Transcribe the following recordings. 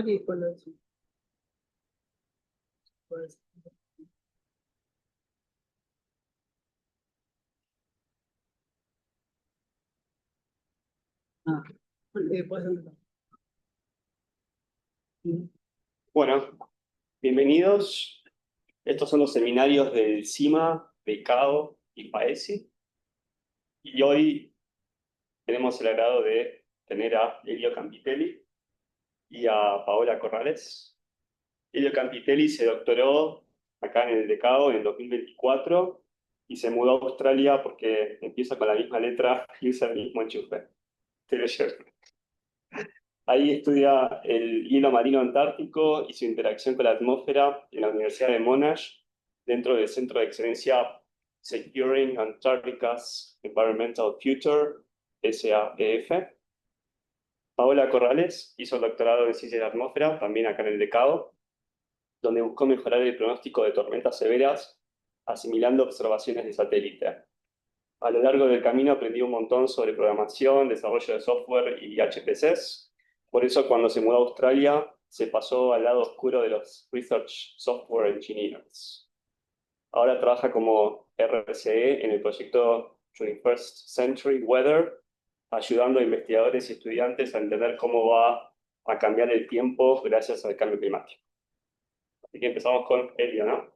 y después lo subo. Pues, ah, puedes empezar. Bueno, bienvenidos. Estos son los seminarios del CIMA, Becao y PAESI. Y hoy tenemos el agrado de tener a Elio Campitelli y a Paola Corrales. Elio Campitelli se doctoró acá en el Becao en 2024 y se mudó a Australia porque empieza con la misma letra y usa el mismo enchufe. Te lo llevo. Ahí estudia el hielo marino antártico y su interacción con la atmósfera en la Universidad de Monash, dentro del Centro de Excelencia Securing Antarctica's Environmental Future, SAEF. Paola Corrales hizo el doctorado en Ciencias de la Atmósfera, también acá en el DECAO, donde buscó mejorar el pronóstico de tormentas severas, asimilando observaciones de satélite. A lo largo del camino aprendí un montón sobre programación, desarrollo de software y HPCs. Por eso cuando se mudó a Australia se pasó al lado oscuro de los Research Software Engineers. Ahora trabaja como RCE en el proyecto 21st Century Weather, ayudando a investigadores y estudiantes a entender cómo va a cambiar el tiempo gracias al cambio climático. Así que empezamos con Elio, ¿no?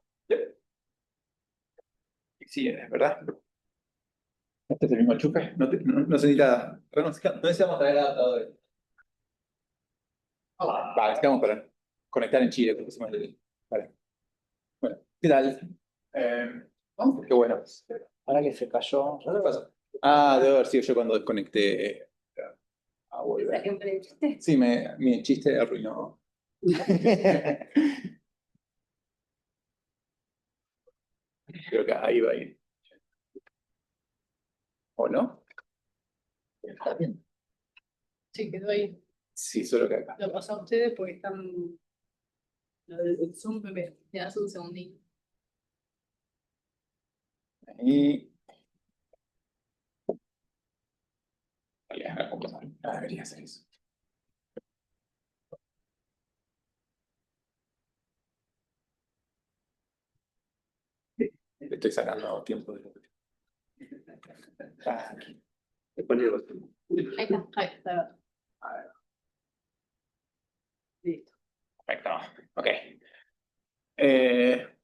Sí, es verdad. Este es el mismo enchufe. No se necesita renunciar. No necesitamos traer adaptadores. Necesitamos para conectar en Chile. Porque vale. Bueno, ¿qué tal? Qué bueno. Ahora que se cayó. ¿Qué pasó? Debe haber sido yo cuando desconecté. A volver. Sí, mi chiste arruinó. Creo que ahí va a ir. ¿O no? Está bien. Sí, quedó ahí. Sí, solo que acá. Lo paso a ustedes porque están. El Zoom, bebé. Ya hace un segundito. Ahí. Debería hacer eso. Le estoy sacando tiempo de aquí. Ahí está. A ver. Listo. Perfecto. Ok.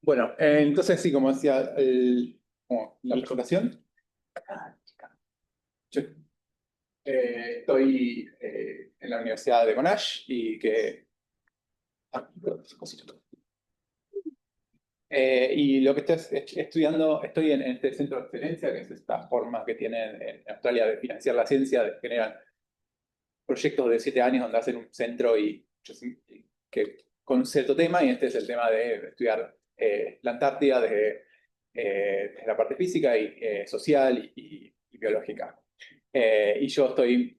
Bueno, entonces sí, como decía, como la presentación. Yo estoy en la Universidad de Monash y que... y lo que estoy estudiando, estoy en este centro de excelencia, que es esta forma que tienen en Australia de financiar la ciencia, de generar proyectos de 7 años donde hacen un centro con un cierto tema, y este es el tema de estudiar la Antártida desde la parte física y social y biológica. Y yo estoy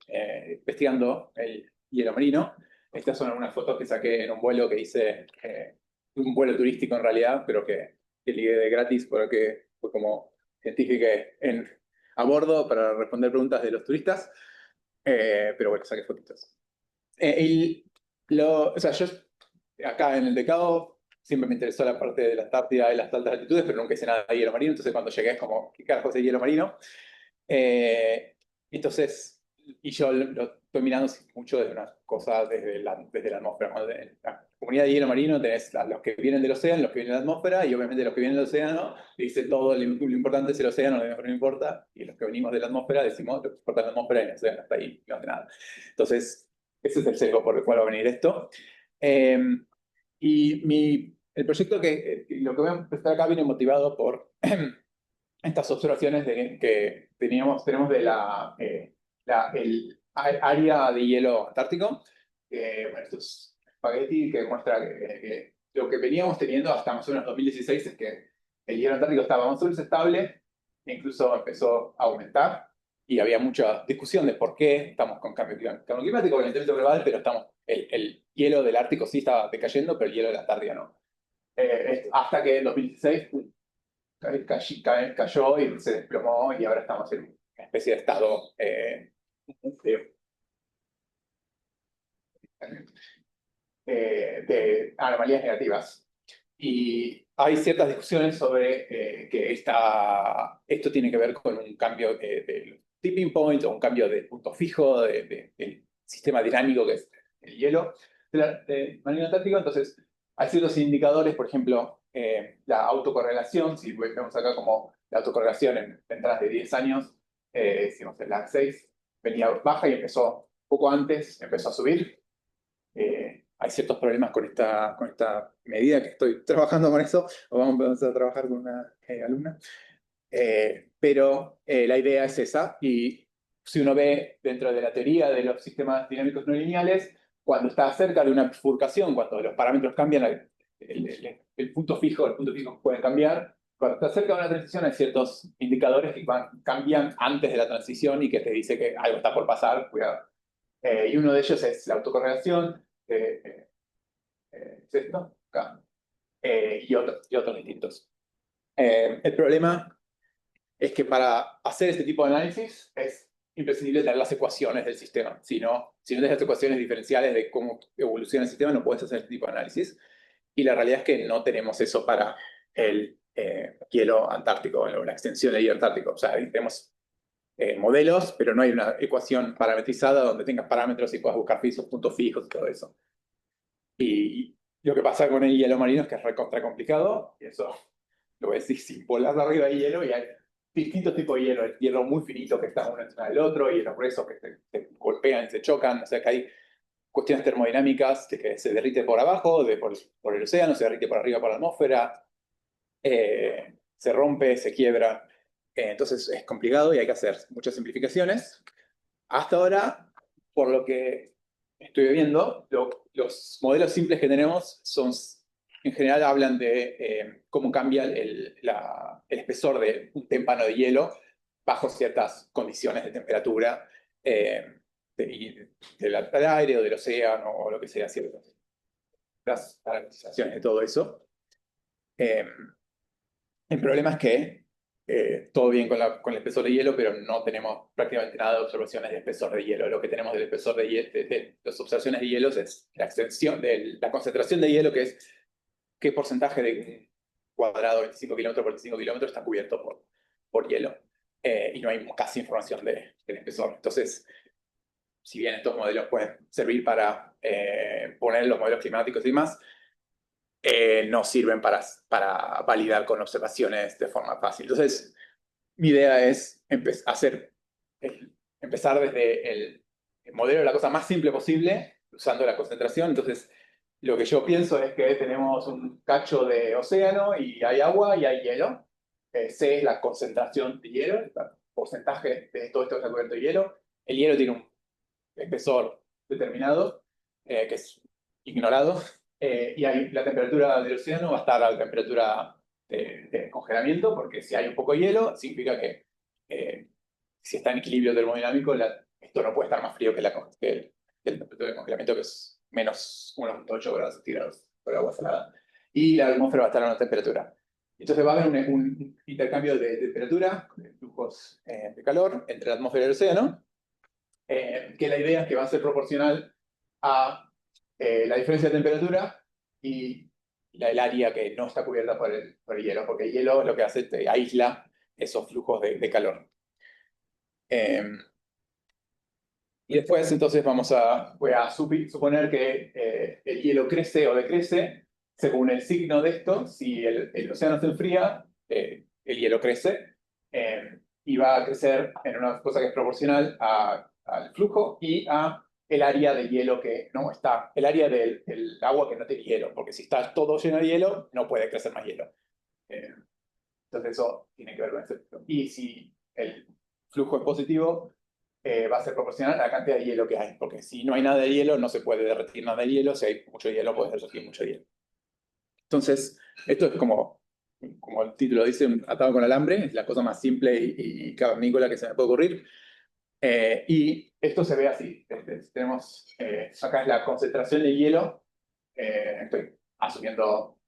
investigando el hielo marino. Estas son algunas fotos que saqué en un vuelo que hice, un vuelo turístico en realidad, pero que ligué de gratis porque fue como científica a bordo para responder preguntas de los turistas. Pero bueno, saqué fotitos. O sea, yo acá en el Decado siempre me interesó la parte de la Antártida y las altas altitudes, pero nunca hice nada de hielo marino. Entonces cuando llegué es como, ¿qué carajo es el hielo marino? Entonces, y yo lo estoy mirando mucho desde unas cosas desde la atmósfera. ¿No? En la comunidad de hielo marino tenés los que vienen del océano, los que vienen de la atmósfera, y obviamente los que vienen del océano dice todo lo importante es el océano, lo demás no importa, y los que venimos de la atmósfera decimos lo que importa es la atmósfera y el océano hasta ahí, no hace nada. Entonces, ese es el sesgo por el cual va a venir esto. El proyecto lo que voy a empezar acá viene motivado por estas observaciones que tenemos de el área de hielo antártico. Bueno, esto es espagueti que muestra que lo que veníamos teniendo hasta más o menos 2016 es que el hielo antártico estaba más o menos estable e incluso empezó a aumentar. Y había mucha discusión de por qué estamos con cambio climático, calentamiento global, pero el hielo del Ártico sí estaba decayendo, pero el hielo de la Antártida no. Hasta que en 2016 cayó y se desplomó y ahora estamos en una especie de estado de anomalías negativas. Y hay ciertas discusiones sobre que esto tiene que ver con un cambio de tipping point o un cambio de punto fijo del sistema dinámico que es el hielo del marino antártico. Entonces, hay ciertos indicadores, por ejemplo, la autocorrelación, si vemos acá como la autocorrelación en ventanas de 10 años, decimos el LAG6, venía baja y empezó poco antes, empezó a subir. Hay ciertos problemas con esta medida que estoy trabajando con eso, o vamos a trabajar con una alumna. Pero la idea es esa, y si uno ve dentro de la teoría de los sistemas dinámicos no lineales, cuando está cerca de una bifurcación, cuando los parámetros cambian, el punto fijo puede cambiar. Cuando está cerca de una transición hay ciertos indicadores que cambian antes de la transición y que te dice que algo está por pasar, cuidado. Y uno de ellos es la autocorrelación, es esto, acá, y otros distintos. El problema es que para hacer este tipo de análisis es imprescindible tener las ecuaciones del sistema. Si no tienes las ecuaciones diferenciales de cómo evoluciona el sistema, no puedes hacer este tipo de análisis. Y la realidad es que no tenemos eso para el hielo antártico, o la extensión del hielo antártico. O sea, tenemos modelos, pero no hay una ecuación parametrizada donde tengas parámetros y puedas buscar puntos fijos y todo eso. Y lo que pasa con el hielo marino es que es recontra complicado, y eso lo ves si volás arriba de hielo y hay distintos tipos de hielo. El hielo muy finito que está uno encima del otro, y los gruesos que se golpean y se chocan. O sea que hay cuestiones termodinámicas de que se derrite por abajo, por el océano, se derrite por arriba por la atmósfera, se rompe, se quiebra. Entonces es complicado y hay que hacer muchas simplificaciones. Hasta ahora, por lo que estoy viendo, los modelos simples que tenemos en general hablan de cómo cambia el espesor de un témpano de hielo bajo ciertas condiciones de temperatura del aire o del océano o lo que sea, ciertas las caracterizaciones de todo eso. El problema es que todo bien con el espesor de hielo, pero no tenemos prácticamente nada de observaciones de espesor de hielo. Lo que tenemos del espesor de hielo, de las observaciones de hielos, es la extensión de la concentración de hielo, que es qué porcentaje de cuadrado 25 kilómetros por 25 kilómetros está cubierto por hielo. Y no hay casi información del espesor. Entonces, si bien estos modelos pueden servir para poner los modelos climáticos y demás, no sirven para validar con observaciones de forma fácil. Entonces, mi idea es empezar desde el modelo de la cosa más simple posible, usando la concentración. Entonces, lo que yo pienso es que tenemos un cacho de océano y hay agua y hay hielo. C es la concentración de hielo, el porcentaje de todo esto que está cubierto de hielo. El hielo tiene un espesor determinado, que es ignorado. Y la temperatura del océano va a estar a la temperatura de congelamiento, porque si hay un poco de hielo, significa que si está en equilibrio termodinámico, esto no puede estar más frío que la temperatura de congelamiento, que es menos 1.8 grados centígrados por agua salada. Y la atmósfera va a estar a una temperatura. Entonces va a haber un intercambio de temperatura, de flujos de calor entre la atmósfera y el océano, que la idea es que va a ser proporcional a la diferencia de temperatura y el área que no está cubierta por el hielo, porque el hielo lo que hace es que aísla esos flujos de calor. Y después entonces voy a suponer que el hielo crece o decrece según el signo de esto. Si el océano se enfría, el hielo crece y va a crecer en una cosa que es proporcional al flujo y a el área de hielo que no está, el área del agua que no tiene hielo, porque si está todo lleno de hielo, no puede crecer más hielo. Entonces eso tiene que ver con eso. Y si el flujo es positivo, va a ser proporcional a la cantidad de hielo que hay, porque si no hay nada de hielo, no se puede derretir nada de hielo, si hay mucho hielo, puede derretir mucho hielo. Entonces, esto es como el título dice, atado con alambre, es la cosa más simple y cavernícola que se me puede ocurrir. Y esto se ve así. Tenemos, acá es la concentración de hielo, estoy asumiendo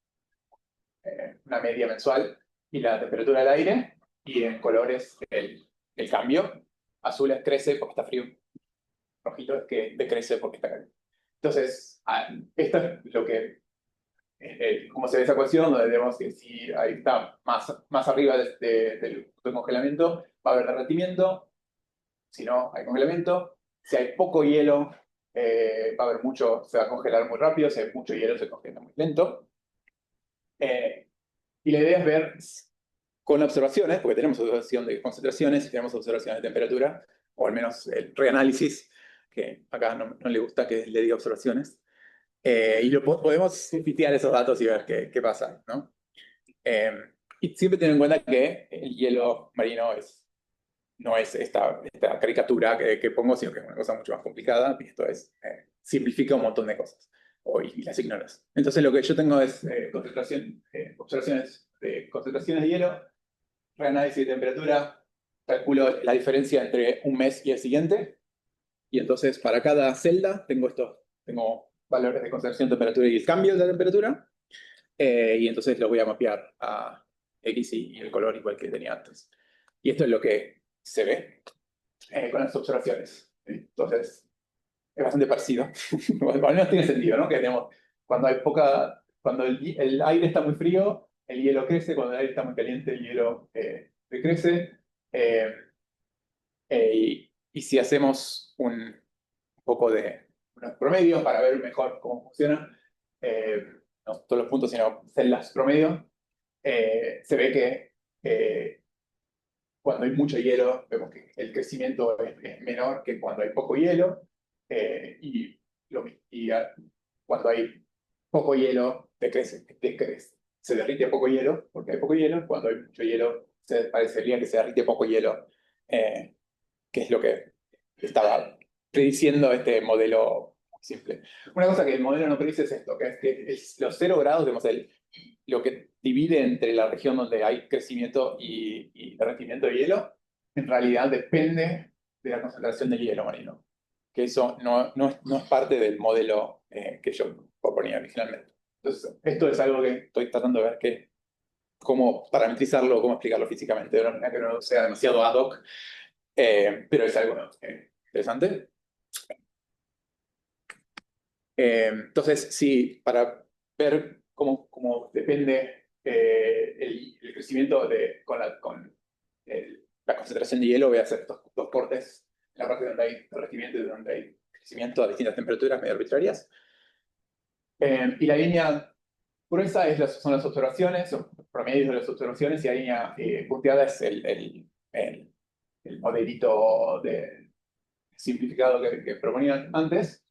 una media mensual, y la temperatura del aire, y en colores el cambio. Azul es crece porque está frío, rojito es que decrece porque está caliente. Entonces, esto es lo que, como se ve esa ecuación, donde vemos que si ahí está más arriba del punto de congelamiento, va a haber derretimiento. Si no, hay congelamiento. Si hay poco hielo, va a haber mucho, se va a congelar muy rápido. Si hay mucho hielo, se congela muy lento. Y la idea es ver con observaciones, porque tenemos observación de concentraciones y tenemos observación de temperatura, o al menos el reanálisis, que acá no le gusta que le diga observaciones. Y podemos pitear esos datos y ver qué pasa, ¿no? Y siempre tener en cuenta que el hielo marino no es esta caricatura que pongo, sino que es una cosa mucho más complicada, y esto simplifica un montón de cosas, y las ignoras. Entonces lo que yo tengo es observaciones de concentraciones de hielo, reanálisis de temperatura, calculo la diferencia entre un mes y el siguiente, y entonces para cada celda tengo valores de concentración, temperatura y el cambio de la temperatura, y entonces lo voy a mapear a X y el color igual que tenía antes. Y esto es lo que se ve con las observaciones. Entonces, es bastante parecido. Al menos tiene sentido, ¿no? Que tenemos, cuando el aire está muy frío, el hielo crece, cuando el aire está muy caliente, el hielo decrece. Y si hacemos un poco de unos promedios para ver mejor cómo funciona, no todos los puntos, sino celdas promedio, se ve que cuando hay mucho hielo, vemos que el crecimiento es menor que cuando hay poco hielo, cuando hay poco hielo, decrece, se derrite poco hielo, porque hay poco hielo. Cuando hay mucho hielo, parecería que se derrite poco hielo, que es lo que estaba prediciendo este modelo simple. Una cosa que el modelo no predice es esto, que es que los 0 grados, digamos, lo que divide entre la región donde hay crecimiento y derretimiento de hielo, en realidad depende de la concentración del hielo marino. Que eso no es parte del modelo que yo proponía originalmente. Entonces, esto es algo que estoy tratando de ver cómo parametrizarlo, cómo explicarlo físicamente, de una manera que no sea demasiado ad hoc, pero es algo interesante. Entonces, sí, para ver cómo depende el crecimiento con la concentración de hielo, voy a hacer estos dos cortes en la parte donde hay derretimiento y donde hay crecimiento a distintas temperaturas medio arbitrarias. Y la línea gruesa son las observaciones, los promedios de las observaciones, y la línea punteada es el modelito simplificado que proponía antes.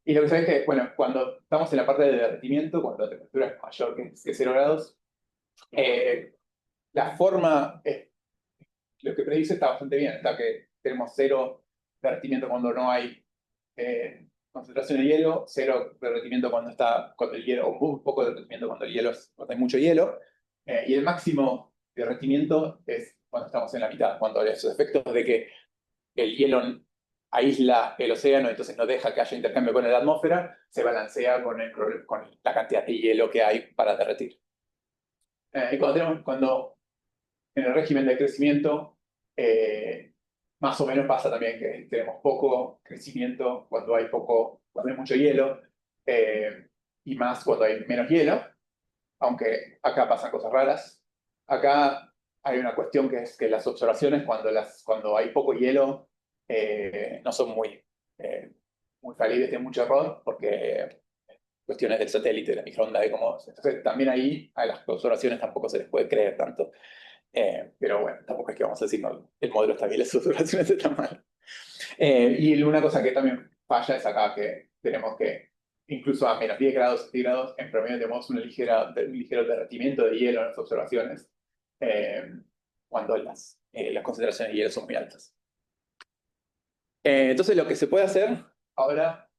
Y lo que sabéis es que, bueno, cuando estamos en la parte de derretimiento, cuando la temperatura es mayor que 0 grados, la forma, lo que predice está bastante bien. Está que tenemos 0 derretimiento cuando no hay concentración de hielo, 0 derretimiento cuando el hielo, o muy poco derretimiento cuando hay mucho hielo, y el máximo derretimiento es cuando estamos en la mitad, cuando hay esos efectos de que el hielo aísla el océano, entonces no deja que haya intercambio con la atmósfera, se balancea con la cantidad de hielo que hay para derretir. Y cuando en el régimen de crecimiento, más o menos pasa también que tenemos poco crecimiento cuando hay mucho hielo, y más cuando hay menos hielo, aunque acá pasan cosas raras. Acá hay una cuestión que es que las observaciones, cuando hay poco hielo, no son muy falibles, tienen mucho error, porque cuestiones del satélite, de la microonda, de cómo. Entonces, también ahí a las observaciones tampoco se les puede creer tanto. Pero bueno, tampoco es que vamos a decir, no, el modelo está bien, las observaciones están mal. Y una cosa que también falla es acá que tenemos que, incluso a menos 10 grados centígrados, en promedio tenemos un ligero derretimiento de hielo en las observaciones, cuando las concentraciones de hielo son muy altas. Entonces lo que se puede hacer ahora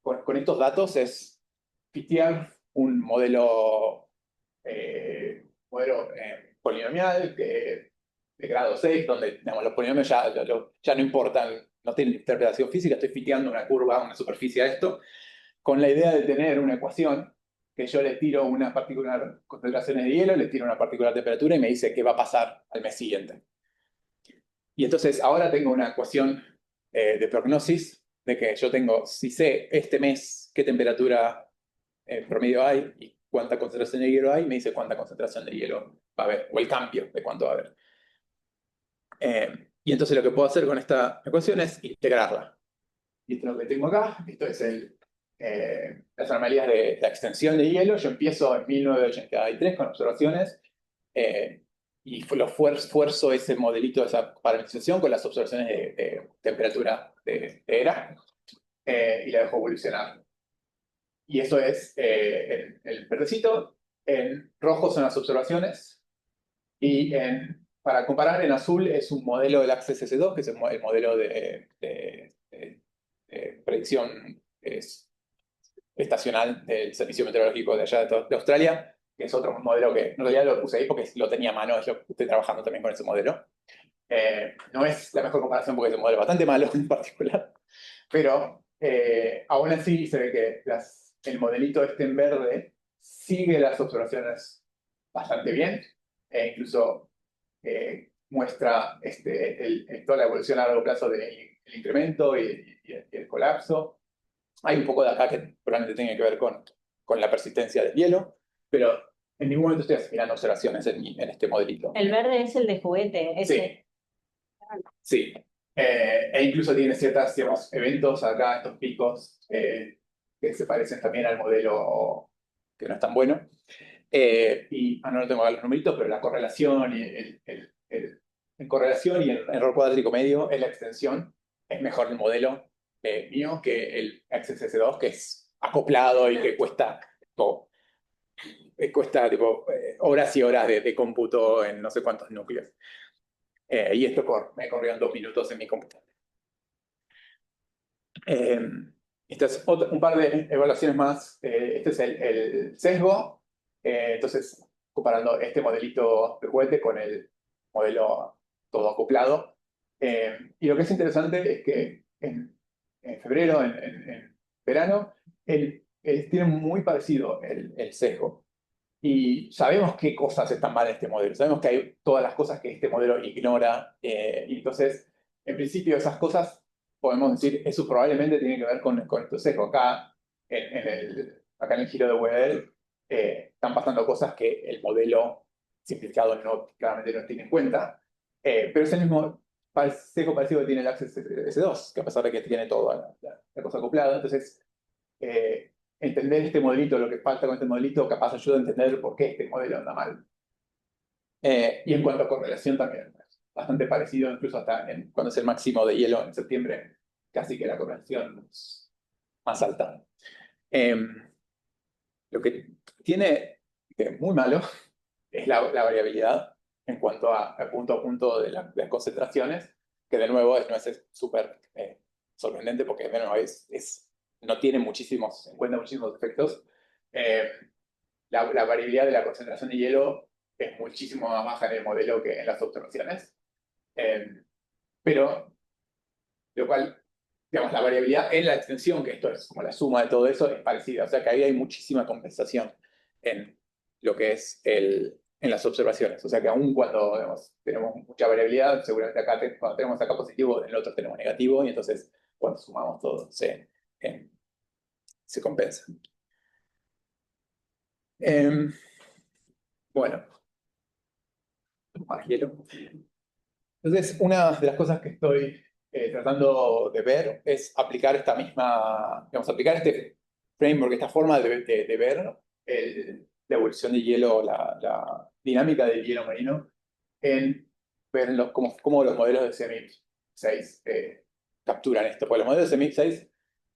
con estos datos es fitear un modelo polinomial de grado 6, donde digamos, los polinomios ya no importan, no tienen interpretación física. Estoy fiteando una curva, una superficie a esto, con la idea de tener una ecuación que yo le tiro una particular concentración de hielo, le tiro una particular temperatura y me dice qué va a pasar al mes siguiente. Y entonces ahora tengo una ecuación de prognosis de que yo tengo, si sé este mes qué temperatura promedio hay y cuánta concentración de hielo hay, me dice cuánta concentración de hielo va a haber, o el cambio de cuánto va a haber. Y entonces lo que puedo hacer con esta ecuación es integrarla. Y esto es lo que tengo acá, esto es las anomalías de la extensión de hielo. Yo empiezo en 1983 con observaciones y fuerzo ese modelito, esa parametrización con las observaciones de temperatura de era y la dejo evolucionar. Y eso es el verdecito. En rojo son las observaciones y para comparar, en azul es un modelo del Access S2, que es el modelo de predicción estacional del Servicio Meteorológico de allá de Australia, que es otro modelo que en realidad lo puse ahí porque lo tenía a mano, estoy trabajando también con ese modelo. No es la mejor comparación porque es un modelo bastante malo en particular, pero aún así se ve que el modelito este en verde sigue las observaciones bastante bien, incluso muestra toda la evolución a largo plazo del incremento y el colapso. Hay un poco de acá que probablemente tiene que ver con la persistencia del hielo, pero en ningún momento estoy mirando observaciones en este modelito. El verde es el de juguete, ese. Sí. E incluso tiene ciertos eventos acá, estos picos, que se parecen también al modelo que no es tan bueno. No tengo acá los numeritos, pero la correlación y en correlación y en error cuadrático medio en la extensión es mejor el modelo mío que el Access S2, que es acoplado y que cuesta horas y horas de cómputo en no sé cuántos núcleos. Y esto me corrió en 2 minutos en mi computadora. Este es un par de evaluaciones más. Este es el sesgo. Entonces, comparando este modelito de juguete con el modelo todo acoplado. Y lo que es interesante es que en febrero, en verano, tiene muy parecido el sesgo. Y sabemos qué cosas están mal en este modelo. Sabemos que hay todas las cosas que este modelo ignora. Y entonces, en principio, esas cosas, podemos decir, eso probablemente tiene que ver con este sesgo. Acá en el giro de Weddell, están pasando cosas que el modelo simplificado claramente no tiene en cuenta. Pero es el mismo sesgo parecido que tiene el Access S2, que a pesar de que tiene toda la cosa acoplada. Entonces, entender este modelito, lo que falta con este modelito, capaz ayuda a entender por qué este modelo anda mal. Y en cuanto a correlación también, bastante parecido, incluso hasta cuando es el máximo de hielo en septiembre, casi que la correlación es más alta. Lo que tiene muy malo es la variabilidad en cuanto a punto de las concentraciones, que de nuevo no es súper sorprendente porque de nuevo no tiene en cuenta muchísimos efectos. La variabilidad de la concentración de hielo es muchísimo más baja en el modelo que en las observaciones. Pero, lo cual, digamos, la variabilidad en la extensión, que esto es como la suma de todo eso, es parecida. O sea que ahí hay muchísima compensación en lo que es en las observaciones. O sea que aún cuando tenemos mucha variabilidad, seguramente acá cuando tenemos acá positivo, en el otro tenemos negativo, y entonces cuando sumamos todo se compensa. Bueno, más hielo. Entonces, una de las cosas que estoy tratando de ver es aplicar aplicar este framework, esta forma de ver la evolución de hielo, la dinámica del hielo marino, en ver cómo los modelos de CMIP 6 capturan esto. Porque los modelos de CMIP 6,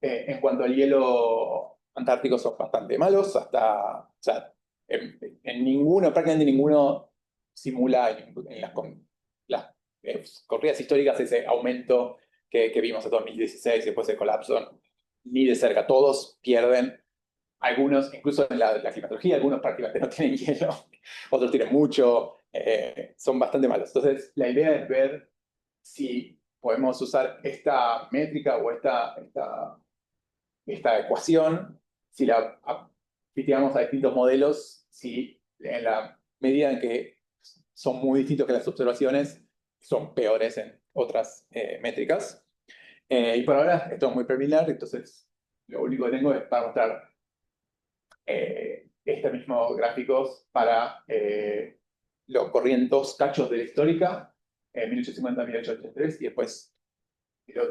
en cuanto al hielo antártico, son bastante malos, prácticamente ninguno simula en las corridas históricas ese aumento que vimos en 2016 y después el colapso, ni de cerca. Todos pierden. Algunos, incluso en la climatología, algunos prácticamente no tienen hielo, otros tienen mucho, son bastante malos. Entonces, la idea es ver si podemos usar esta métrica o esta ecuación, si la aplicamos a distintos modelos, si en la medida en que son muy distintos que las observaciones, son peores en otras métricas. Y por ahora esto es muy preliminar, entonces lo único que tengo es para mostrar estos mismos gráficos para los corrientes cachos de la histórica, 1850-1883, y después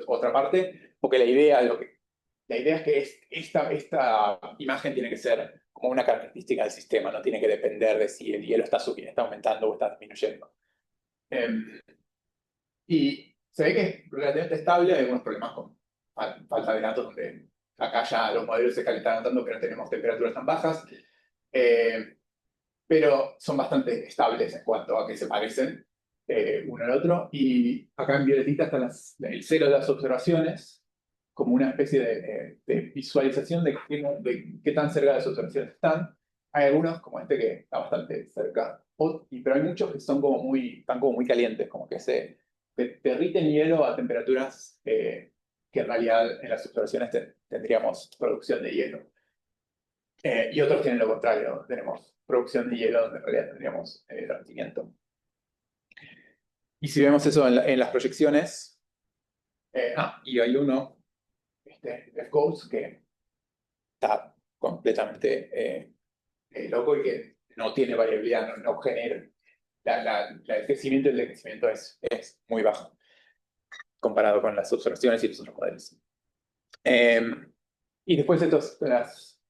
otra parte, porque la idea es que esta imagen tiene que ser como una característica del sistema, no tiene que depender de si el hielo está subiendo, está aumentando o está disminuyendo. Y se ve que es relativamente estable, hay algunos problemas con falta de datos donde acá ya los modelos se calientan tanto que no tenemos temperaturas tan bajas, pero son bastante estables en cuanto a que se parecen uno al otro. Y acá en violetita está el cero de las observaciones, como una especie de visualización de qué tan cerca de las observaciones están. Hay algunos, como este, que está bastante cerca, pero hay muchos que están como muy calientes, como que se derriten hielo a temperaturas que en realidad en las observaciones tendríamos producción de hielo. Y otros tienen lo contrario, tenemos producción de hielo donde en realidad tendríamos derretimiento. Y si vemos eso en las proyecciones, y hay uno, el Ghost, que está completamente loco y que no tiene variabilidad, no genera. El crecimiento y el decrecimiento es muy bajo comparado con las observaciones y los otros modelos. Y después es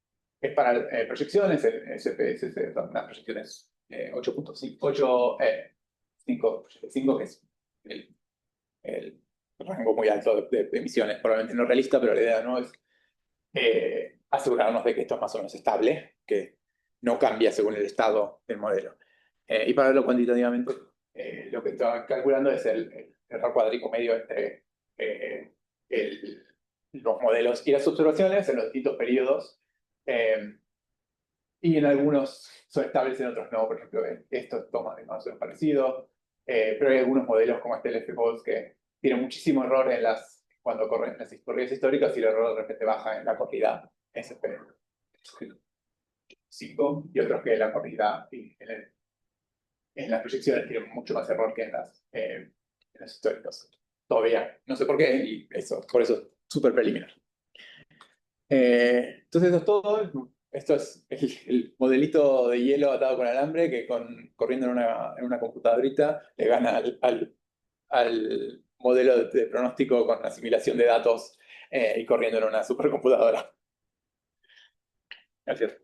para proyecciones, el SPS son unas proyecciones 8.5, 5, que es el rango muy alto de emisiones, probablemente no realista, pero la idea no es asegurarnos de que esto es más o menos estable, que no cambia según el estado del modelo. Y para verlo cuantitativamente, lo que estaba calculando es el error cuadrático medio entre los modelos y las observaciones en los distintos periodos. Y en algunos son estables, en otros no. Por ejemplo, esto toma de más o menos parecido. Pero hay algunos modelos como este LFPOS que tienen muchísimo error cuando corren las corridas históricas y el error de repente baja en la corrida SP5, y otros que la corrida en las proyecciones tienen mucho más error que en los históricos. Todavía, no sé por qué, y por eso es súper preliminar. Entonces eso es todo. Esto es el modelito de hielo atado con alambre que corriendo en una computadorita le gana al modelo de pronóstico con asimilación de datos y corriendo en una supercomputadora. Gracias.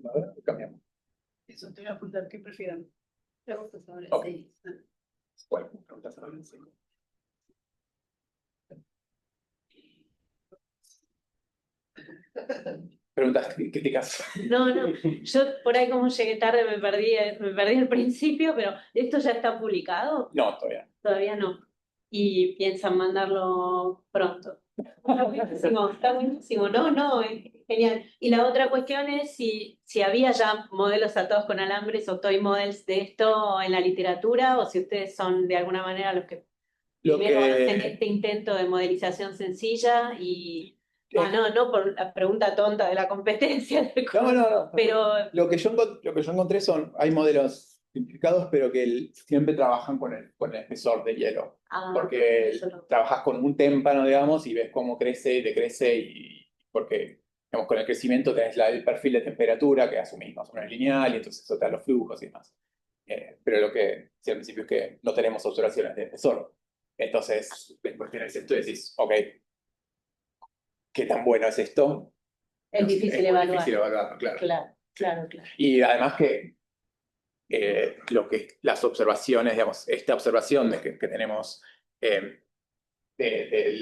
A ver, cambiamos. Eso te voy a apuntar, ¿qué prefieren? Preguntas sobre Ok. sí. Bueno, preguntas ahora en serio. Preguntas críticas. No, yo por ahí como llegué tarde me perdí el principio, pero ¿esto ya está publicado? No, todavía. Todavía no. Y piensan mandarlo pronto. Está buenísimo, no, es genial. Y la otra cuestión es si había ya modelos atados con alambres o toy models de esto en la literatura, o si ustedes son de alguna manera los que primero hacen este intento de modelización sencilla y... no por la pregunta tonta de la competencia. No. Pero Lo que yo encontré hay modelos simplificados, pero que siempre trabajan con el espesor de hielo. Porque eso no. trabajas con un témpano, digamos, y ves cómo crece y decrece, y porque digamos, con el crecimiento tenés el perfil de temperatura que asumís más o menos lineal, y entonces eso te da los flujos y demás. Pero lo que sí al principio es que no tenemos observaciones de espesor. Entonces, después tenés esto y decís, ok, ¿qué tan bueno es esto? Es difícil evaluar. Difícil evaluarlo, claro. Claro. Y además que las observaciones, digamos, esta observación que tenemos del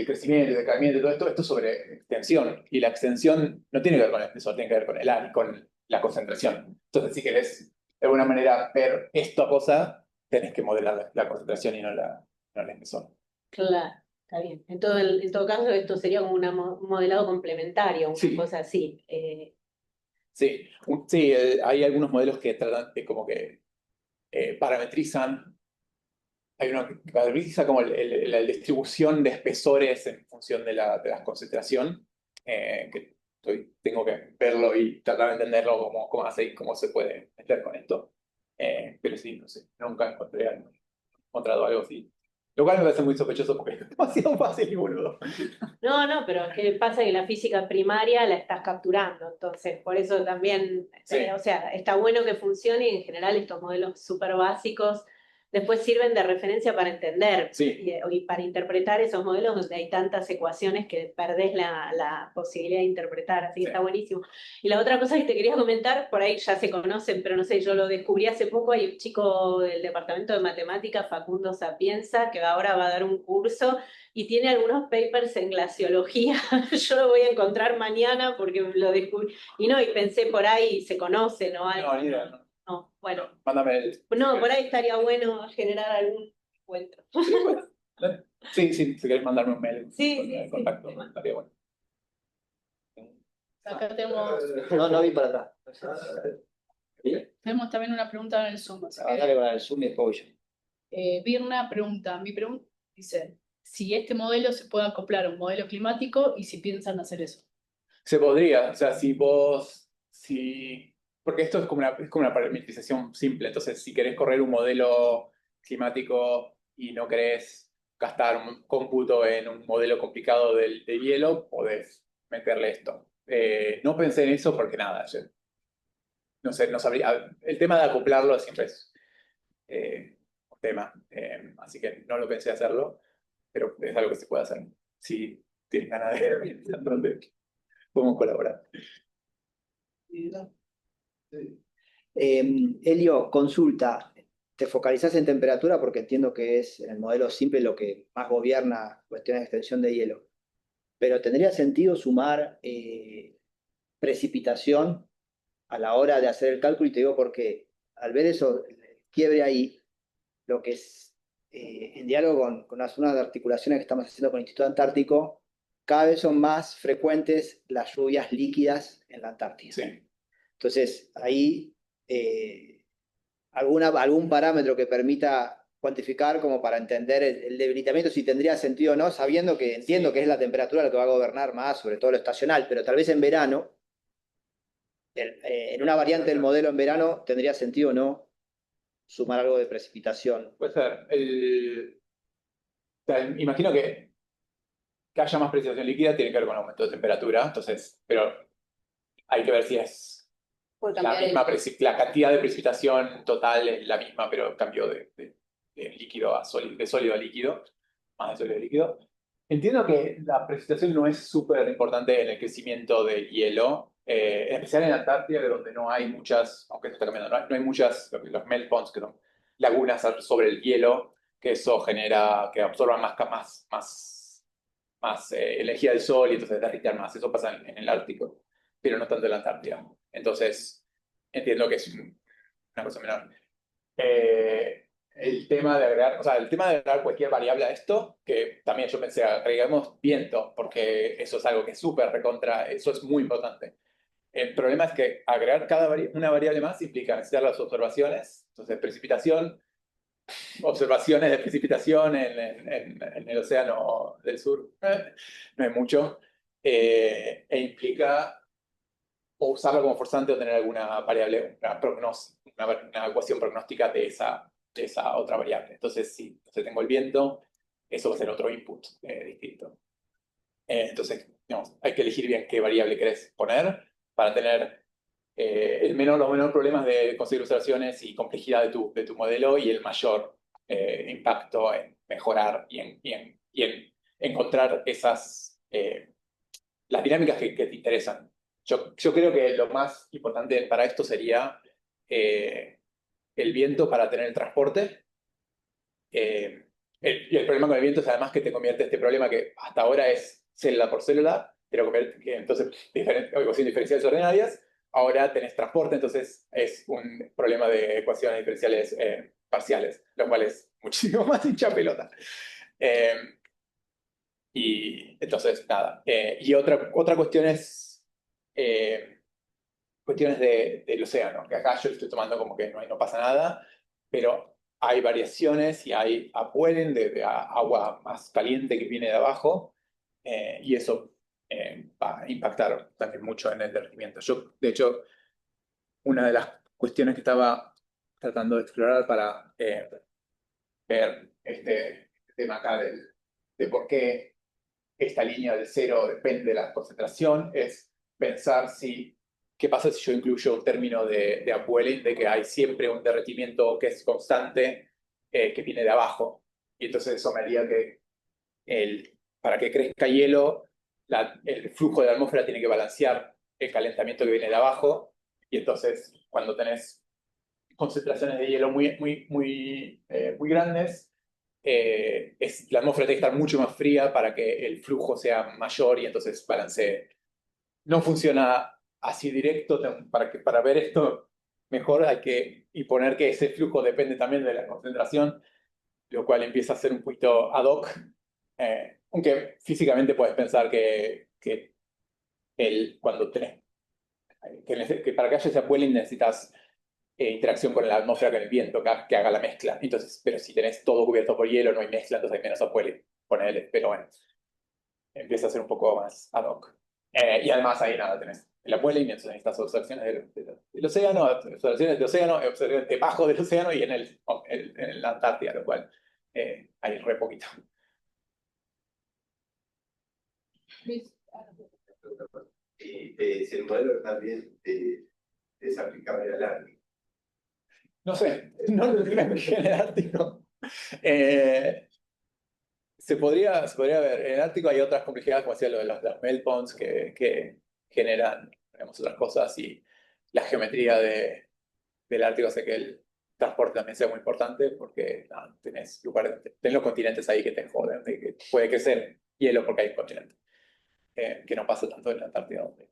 crecimiento, del decrecimiento, todo esto es sobre extensión. Y la extensión no tiene que ver con el espesor, tiene que ver con el área, con la concentración. Entonces, si querés de alguna manera ver esta cosa, tenés que modelar la concentración y no el espesor. Claro, está bien. En todo caso, esto sería como un modelado complementario, una cosa así. Sí, hay algunos modelos que tratan de como que parametrizan. Hay uno que parametriza como la distribución de espesores en función de la concentración, que tengo que verlo y tratar de entenderlo cómo se puede meter con esto. Pero sí, no sé, nunca encontré algo. encontrado algo así. Lo cual me parece muy sospechoso porque es demasiado fácil y boludo. No, pero es que pasa que la física primaria la estás capturando, entonces por eso también, Sí. o sea, está bueno que funcione y en general estos modelos súper básicos después sirven de referencia para entender Sí. y para interpretar esos modelos donde hay tantas ecuaciones que perdés la posibilidad de interpretar, así que Sí. está buenísimo. Y la otra cosa que te quería comentar, por ahí ya se conocen, pero no sé, yo lo descubrí hace poco, hay un chico del departamento de matemáticas, Facundo Sapienza, que ahora va a dar un curso y tiene algunos papers en glaciología. Yo lo voy a encontrar mañana porque lo descubrí. Y no, y pensé por ahí se conoce, ¿no? No, ni idea. No. No, bueno. Mándame el. No, por ahí estaría bueno generar algún encuentro. Sí, si querés mandarme un mail Sí, con sí, el sí. contacto, estaría bueno. Acá tenemos, No vi para atrás. tenemos también una pregunta en el Zoom. Así que, Dale con el Zoom y después voy yo. Birna pregunta, mi pregunta dice, si este modelo se puede acoplar a un modelo climático y si piensan hacer eso. Se podría, o sea, porque esto es como una parametrización simple, entonces si querés correr un modelo climático y no querés gastar un cómputo en un modelo complicado del hielo, podés meterle esto. No pensé en eso porque nada, no sé, no sabría. El tema de acoplarlo siempre es un tema, así que no lo pensé hacerlo, pero es algo que se puede hacer. Si tienes ganas de ver dónde podemos colaborar. Elio, consulta. Te focalizás en temperatura porque entiendo que es en el modelo simple lo que más gobierna cuestiones de extensión de hielo. Pero ¿tendría sentido sumar precipitación a la hora de hacer el cálculo? Y te digo porque al ver eso, el quiebre ahí, lo que es en diálogo con las zonas de articulaciones que estamos haciendo con el Instituto Antártico, cada vez son más frecuentes las lluvias líquidas en la Antártida. Sí. Entonces, ahí algún parámetro que permita cuantificar como para entender el debilitamiento, si tendría sentido o no, sabiendo que entiendo que es la temperatura lo que va a gobernar más, sobre todo lo estacional, pero tal vez en verano, en una variante del modelo en verano, tendría sentido o no sumar algo de precipitación. Puede ser. O sea, imagino que haya más precipitación líquida tiene que ver con aumento de temperatura, entonces, pero hay que ver si es Puede la cambiar misma la cantidad de precipitación total es la misma, pero cambio de líquido a sólido, de sólido a líquido, más de sólido a líquido. Entiendo que la precipitación no es súper importante en el crecimiento del hielo, en especial en la Antártida, donde no hay muchas, aunque esto está cambiando, no hay muchas, los melt ponds, que son lagunas sobre el hielo, que eso genera que absorban más energía del sol y entonces derritar más. Eso pasa en el Ártico, pero no tanto en la Antártida. Entonces, entiendo que es una cosa menor. El tema de agregar cualquier variable a esto, que también yo pensé, agregamos viento, porque eso es algo que es súper recontra, eso es muy importante. El problema es que agregar una variable más implica necesitar las observaciones, entonces precipitación, observaciones de precipitación en el océano del sur, no hay mucho, e implica o usarlo como forzante o tener alguna variable, una ecuación prognóstica de esa otra variable. Entonces, si tengo el viento, eso va a ser otro input distinto. Entonces, digamos, hay que elegir bien qué variable querés poner para tener los menores problemas de conseguir observaciones y complejidad de tu modelo y el mayor impacto en mejorar y en encontrar las dinámicas que te interesan. Yo creo que lo más importante para esto sería el viento para tener el transporte. Y el problema con el viento es además que te convierte este problema que hasta ahora es célula por célula, te lo convierte, entonces ecuaciones diferenciales ordinarias, ahora tenés transporte, entonces es un problema de ecuaciones diferenciales parciales, lo cual es muchísimo más hincha pelota. Y entonces, nada. Y otra cuestión es cuestiones del océano, que acá yo estoy tomando como que no pasa nada, pero hay variaciones y hay upwelling de agua más caliente que viene de abajo, y eso va a impactar también mucho en el derretimiento. Yo, de hecho, una de las cuestiones que estaba tratando de explorar para ver este tema acá de por qué esta línea del cero depende de la concentración, es pensar qué pasa si yo incluyo un término de upwelling, de que hay siempre un derretimiento que es constante, que viene de abajo. Y entonces eso me haría que para que crezca hielo, el flujo de la atmósfera tiene que balancear el calentamiento que viene de abajo, y entonces cuando tenés concentraciones de hielo muy grandes, la atmósfera tiene que estar mucho más fría para que el flujo sea mayor y entonces balancee. No funciona así directo, para ver esto mejor hay que poner que ese flujo depende también de la concentración, lo cual empieza a ser un poquito ad hoc, aunque físicamente puedes pensar que cuando tenés que para que haya ese upwelling necesitas interacción con la atmósfera, con el viento, que haga la mezcla. Entonces, pero si tenés todo cubierto por hielo, no hay mezcla, entonces hay menos upwelling. Ponele, pero bueno, empieza a ser un poco más ad hoc. Y además ahí nada, tenés el upwelling, entonces necesitas observaciones del océano, observaciones del océano, observaciones debajo del océano y en la Antártida, lo cual hay re poquito. Luis, Si el modelo también es aplicable al Ártico. No sé, no lo digas en el Ártico. Se podría ver. En el Ártico hay otras complejidades, como decía lo de los melt ponds, que generan, digamos, otras cosas, y la geometría del Ártico hace que el transporte también sea muy importante, porque tenés los continentes ahí que te joden, de que puede crecer hielo porque hay un continente, que no pasa tanto en la Antártida, donde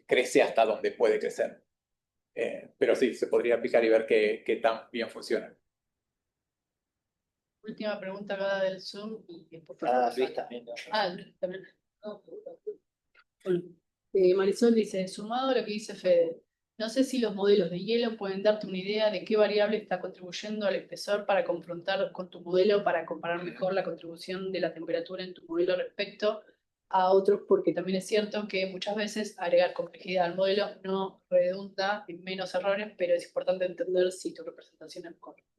crece hasta donde puede crecer. Pero sí, se podría aplicar y ver qué tan bien funciona. última pregunta acá del Zoom y después Luis también. Luis también. Bueno, Marisol dice, sumado a lo que dice Fede, no sé si los modelos de hielo pueden darte una idea de qué variable está contribuyendo al espesor para confrontar con tu modelo, para comparar mejor la contribución de la temperatura en tu modelo respecto a otros, porque también es cierto que muchas veces agregar complejidad al modelo no redunda en menos errores, pero es importante entender si tu representación es correcta.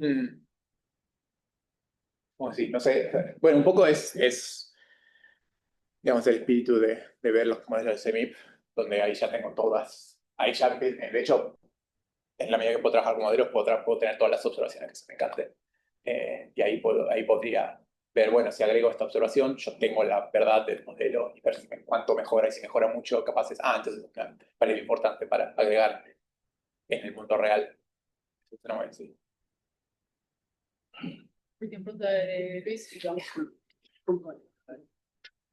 Bueno, sí, no sé. Bueno, un poco es digamos, el espíritu de ver los modelos de CMIP, donde ahí ya tengo todas. Ahí ya, de hecho, en la medida que puedo trabajar con modelos, puedo tener todas las observaciones que se me encanten. Y ahí podría ver, bueno, si agrego esta observación, yo tengo la verdad del modelo y ver cuánto mejora, y si mejora mucho, entonces, para lo importante para agregar en el mundo real. No, bueno, sí. Última pregunta de Luis y vamos con Bueno,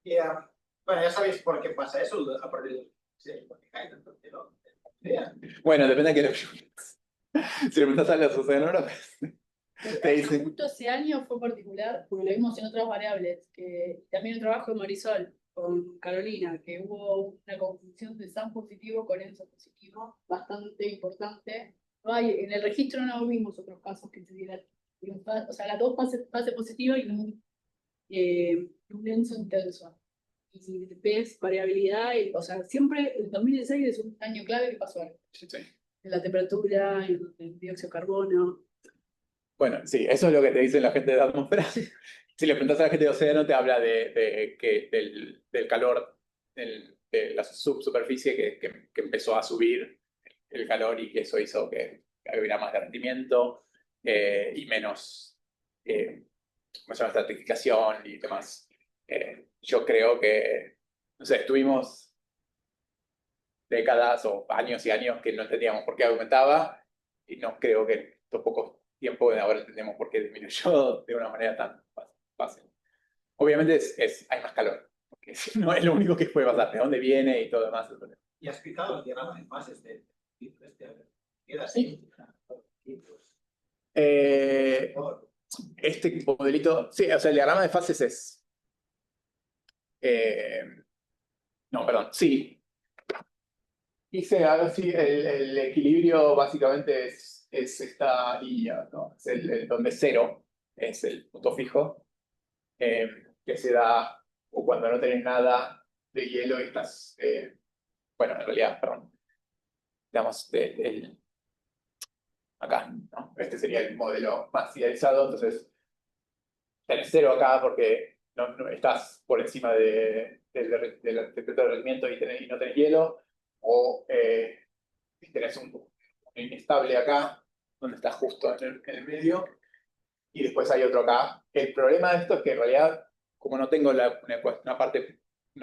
ya sabéis por qué pasa eso, a partir de porque cae tanto cielo. Bueno, depende de qué lo preguntes. Si le preguntas a los oceanógrafos, te dicen. Justo ese año fue particular, porque lo vimos en otras variables, que también el trabajo de Marisol con Carolina, que hubo una conjunción de SAM positivo con ENSO positivo bastante importante. No hay, en el registro no vimos otros casos que tuvieran, o sea, las dos fase positiva y un ENSO intenso. Y ves variabilidad, o sea, siempre el 2016 es un año clave que pasó algo. Sí. En la temperatura, en el dióxido de carbono. Bueno, sí, eso es lo que te dicen la gente de la atmósfera. Si le preguntas a la gente de océano, te habla del calor de la subsuperficie que empezó a subir el calor, y que eso hizo que hubiera más derretimiento y menos estratificación y demás. Yo creo que, no sé, estuvimos décadas o años y años que no entendíamos por qué aumentaba, y no creo que en estos pocos tiempos ahora entendemos por qué disminuyó de una manera tan fácil. Obviamente hay más calor, porque no es lo único que puede pasar, de dónde viene y todo demás. Y has explicado el diagrama de fases de queda así. Este modelito, sí, o sea, el diagrama de fases es. No, perdón, sí. Hice algo así, el equilibrio básicamente es esta línea, ¿no? Es donde 0 es el punto fijo, que se da cuando no tenés nada de hielo y estás, bueno, en realidad, perdón, digamos, acá, ¿no? Este sería el modelo más idealizado, entonces tenés 0 acá porque no estás por encima de la temperatura de derretimiento y no tenés hielo, o tenés un inestable acá, donde estás justo en el medio, y después hay otro acá. El problema de esto es que en realidad, como no tengo una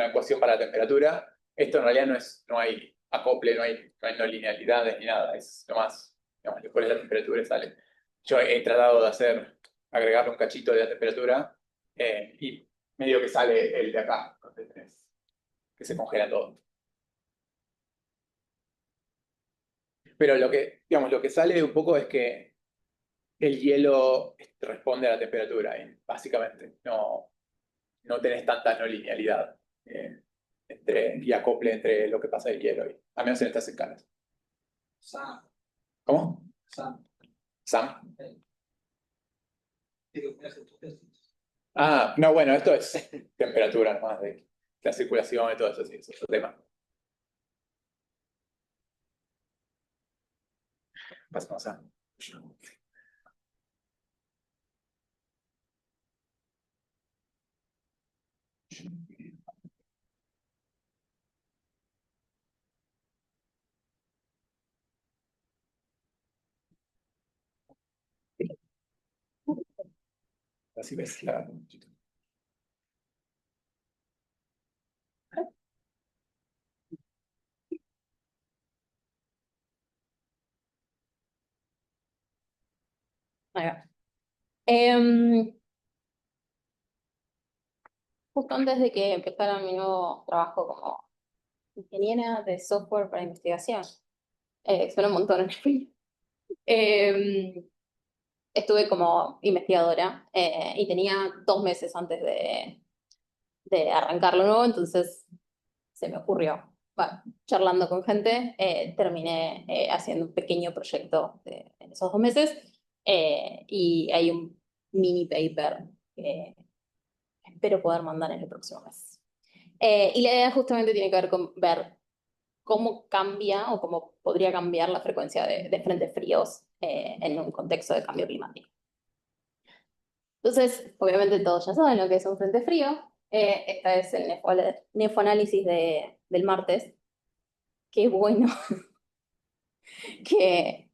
ecuación para la temperatura, esto en realidad no hay acople, no hay no linealidades ni nada, es nomás, digamos, le pones la temperatura y sale. Yo he tratado de agregarle un cachito de la temperatura y medio que sale el de acá, entonces que se congela todo. Pero digamos, lo que sale un poco es que el hielo responde a la temperatura, básicamente. No tenés tanta no linealidad y acople entre lo que pasa y el hielo, a menos en estas escalas. Sam, ¿Cómo? Sam. ¿Sam? Digo, mira, tu tesis. Ah, no, bueno, esto es temperatura más de la circulación y todo eso, sí, es otro tema. Pasamos a... Así ves la... Ahí va. Justo antes de que empezara mi nuevo trabajo como ingeniera de software para investigación, suena un montón en español. Estuve como investigadora y tenía 2 meses antes de arrancar lo nuevo, entonces se me ocurrió, bueno, charlando con gente, terminé haciendo un pequeño proyecto en esos 2 meses y hay un mini paper que espero poder mandar en el próximo mes. Y la idea justamente tiene que ver con ver cómo cambia o cómo podría cambiar la frecuencia de frentes fríos en un contexto de cambio climático. Entonces, obviamente todos ya saben lo que es un frente frío. Esta es el nefoanálisis del martes. Qué bueno que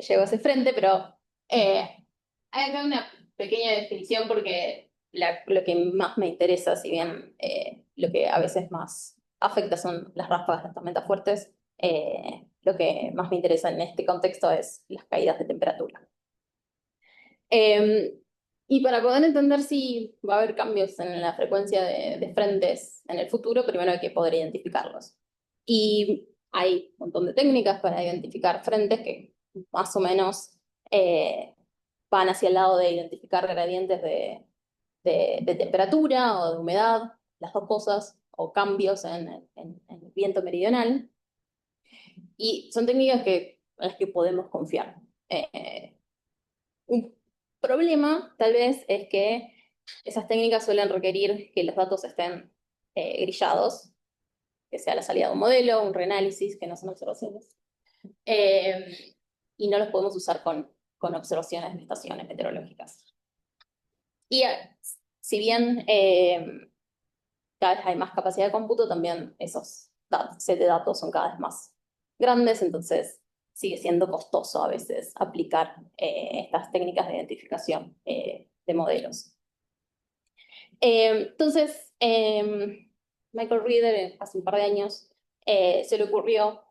llegó ese frente, pero hay acá una pequeña definición porque lo que más me interesa, si bien lo que a veces más afecta son las ráfagas, las tormentas fuertes, lo que más me interesa en este contexto es las caídas de temperatura. Y para poder entender si va a haber cambios en la frecuencia de frentes en el futuro, primero hay que poder identificarlos. Y hay un montón de técnicas para identificar frentes que más o menos van hacia el lado de identificar gradientes de temperatura o de humedad, las dos cosas, o cambios en el viento meridional. Y son técnicas en las que podemos confiar. Un problema, tal vez, es que esas técnicas suelen requerir que los datos estén grillados, que sea la salida de un modelo, un reanálisis, que no son observaciones. Y no los podemos usar con observaciones de estaciones meteorológicas. Y si bien cada vez hay más capacidad de cómputo, también esos set de datos son cada vez más grandes, entonces sigue siendo costoso a veces aplicar estas técnicas de identificación de modelos. Entonces, Michael Reader hace un par de años se le ocurrió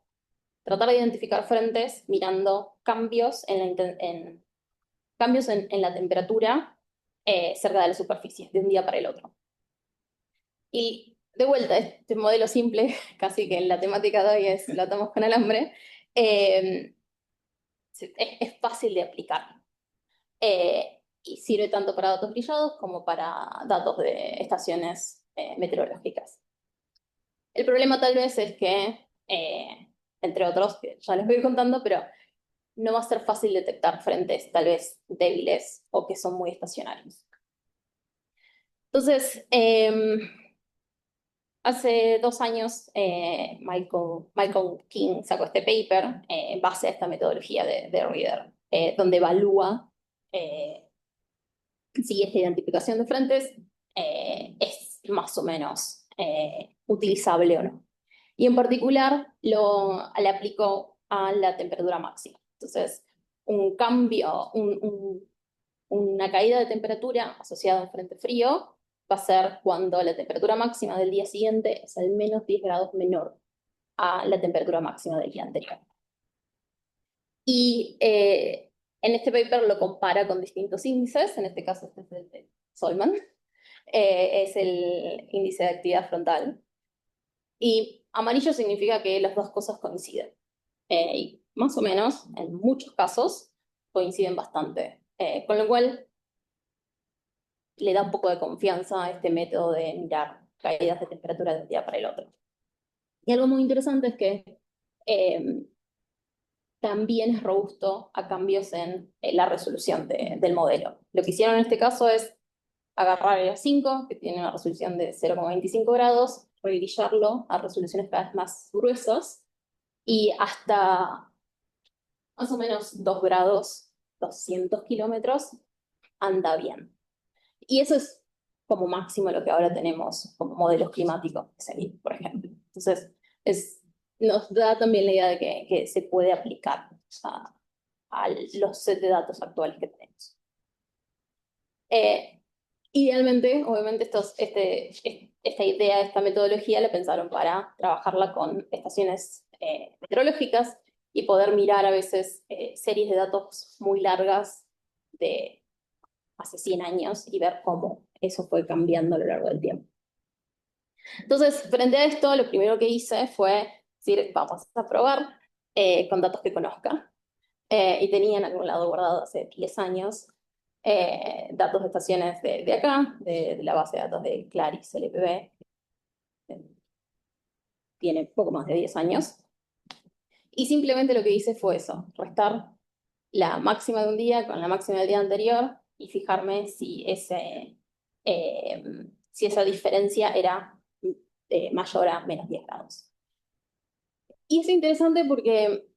tratar de identificar frentes mirando cambios cambios en la temperatura cerca de la superficie, de un día para el otro. Y de vuelta, este modelo simple, casi que en la temática de hoy lo atamos con alambre, es fácil de aplicar. Y sirve tanto para datos grillados como para datos de estaciones meteorológicas. El problema tal vez es que, entre otros, que ya les voy a ir contando, pero no va a ser fácil detectar frentes tal vez débiles o que son muy estacionarios. Entonces, hace 2 años Michael King sacó este paper en base a esta metodología de Reader, donde evalúa si esta identificación de frentes es más o menos utilizable o no. Y en particular le aplico a la temperatura máxima. Entonces, un cambio, una caída de temperatura asociada a un frente frío va a ser cuando la temperatura máxima del día siguiente es al menos 10 grados menor a la temperatura máxima del día anterior. Y en este paper lo compara con distintos índices, en este caso este es el de Solman, es el índice de actividad frontal. Y amarillo significa que las dos cosas coinciden. Y más o menos, en muchos casos, coinciden bastante. Con lo cual, le da un poco de confianza a este método de mirar caídas de temperatura de un día para el otro. Y algo muy interesante es que también es robusto a cambios en la resolución del modelo. Lo que hicieron en este caso es agarrar el A5, que tiene una resolución de 0,25 grados, regrillarlo a resoluciones cada vez más gruesas, y hasta más o menos 2 grados, 200 kilómetros, anda bien. Y eso es como máximo lo que ahora tenemos como modelos climáticos de CEMIP, por ejemplo. Entonces, nos da también la idea de que se puede aplicar a los set de datos actuales que tenemos. Idealmente, obviamente, esta idea, esta metodología la pensaron para trabajarla con estaciones meteorológicas y poder mirar a veces series de datos muy largas de hace 100 años y ver cómo eso fue cambiando a lo largo del tiempo. Entonces, frente a esto, lo primero que hice fue decir, vamos a probar con datos que conozca. Y tenía en algún lado guardado hace 10 años datos de estaciones de acá, de la base de datos de Claris LPB. Tiene poco más de 10 años. Y simplemente lo que hice fue eso, restar la máxima de un día con la máxima del día anterior y fijarme si esa diferencia era mayor a menos 10 grados. Y es interesante porque,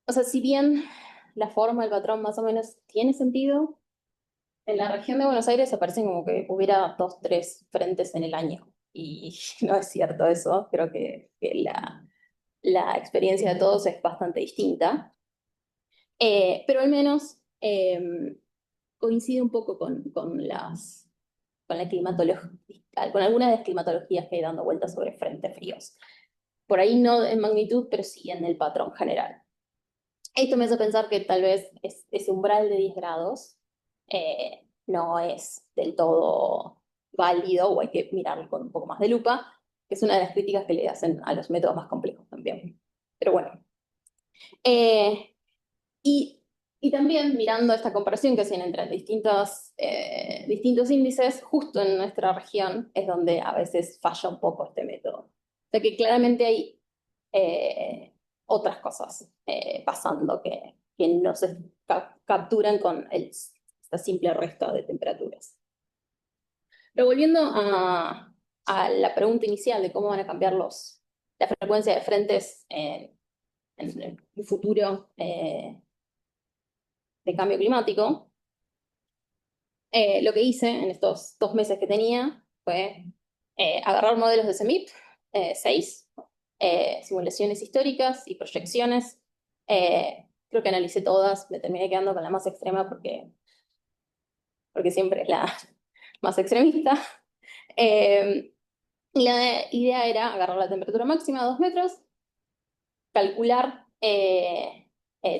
o sea, si bien la forma, el patrón más o menos tiene sentido, en la región de Buenos Aires aparecen como que hubiera 2, 3 frentes en el año. Y no es cierto eso, creo que la experiencia de todos es bastante distinta. Pero al menos coincide un poco con la climatología, con algunas de las climatologías que hay dando vueltas sobre frentes fríos. Por ahí no en magnitud, pero sí en el patrón general. Esto me hace pensar que tal vez ese umbral de 10 grados no es del todo válido o hay que mirarlo con un poco más de lupa, que es una de las críticas que le hacen a los métodos más complejos también. Pero bueno. Y también mirando esta comparación que hacen entre distintos índices, justo en nuestra región es donde a veces falla un poco este método. O sea que claramente hay otras cosas pasando que no se capturan con esta simple resta de temperaturas. Pero volviendo a la pregunta inicial de cómo van a cambiar la frecuencia de frentes en el futuro de cambio climático, lo que hice en estos 2 meses que tenía fue agarrar modelos de CEMIP, 6, simulaciones históricas y proyecciones. Creo que analicé todas, me terminé quedando con la más extrema porque siempre es la más extremista. La idea era agarrar la temperatura máxima a 2 metros, calcular,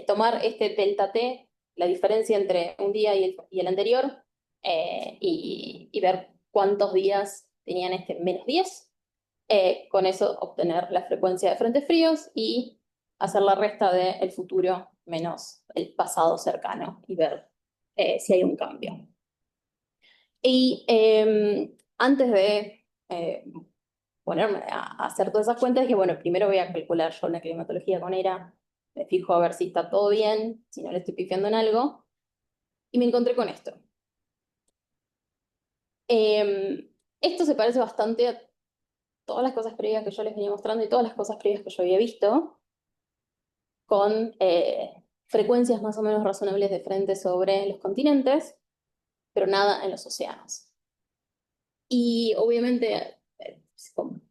tomar este delta T, la diferencia entre un día y el anterior, y ver cuántos días tenían este menos 10. Con eso obtener la frecuencia de frentes fríos y hacer la resta del futuro menos el pasado cercano y ver si hay un cambio. Y antes de ponerme a hacer todas esas cuentas, dije, bueno, primero voy a calcular yo una climatología con ERA, me fijo a ver si está todo bien, si no le estoy pifiando en algo, y me encontré con esto. Esto se parece bastante a todas las cosas previas que yo les venía mostrando y todas las cosas previas que yo había visto, con frecuencias más o menos razonables de frente sobre los continentes, pero nada en los océanos. Y obviamente, con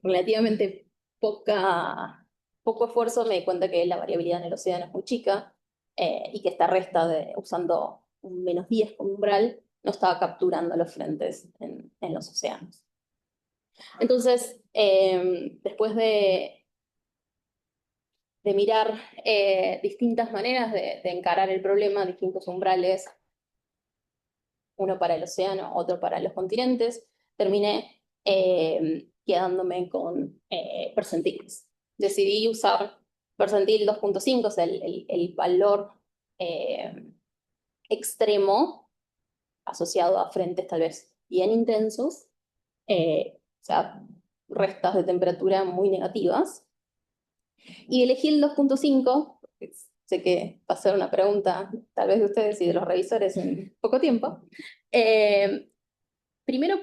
relativamente poco esfuerzo me di cuenta que la variabilidad en el océano es muy chica y que esta resta usando un -10 como umbral no estaba capturando los frentes en los océanos. Entonces, después de mirar distintas maneras de encarar el problema, distintos umbrales, uno para el océano, otro para los continentes, terminé quedándome con percentiles. Decidí usar percentil 2.5, o sea, el valor extremo asociado a frentes tal vez bien intensos, o sea, restas de temperatura muy negativas. Y elegí el 2.5, porque sé que va a ser una pregunta tal vez de ustedes y de los revisores en poco tiempo. Primero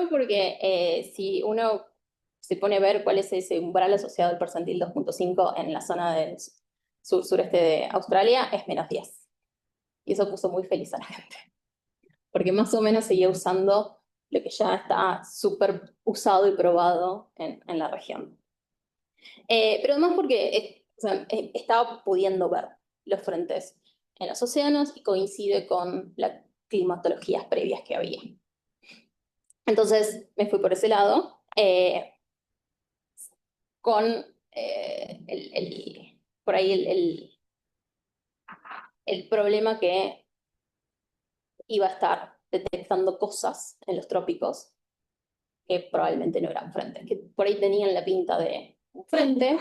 porque si uno se pone a ver cuál es ese umbral asociado al percentil 2.5 en la zona del sureste de Australia, es -10. Y eso puso muy feliz a la gente. Porque más o menos seguía usando lo que ya está súper usado y probado en la región. Pero además porque o sea, estaba pudiendo ver los frentes en los océanos y coincide con las climatologías previas que había. Entonces me fui por ese lado, con por ahí el problema que iba a estar detectando cosas en los trópicos que probablemente no eran frentes, que por ahí tenían la pinta de un frente,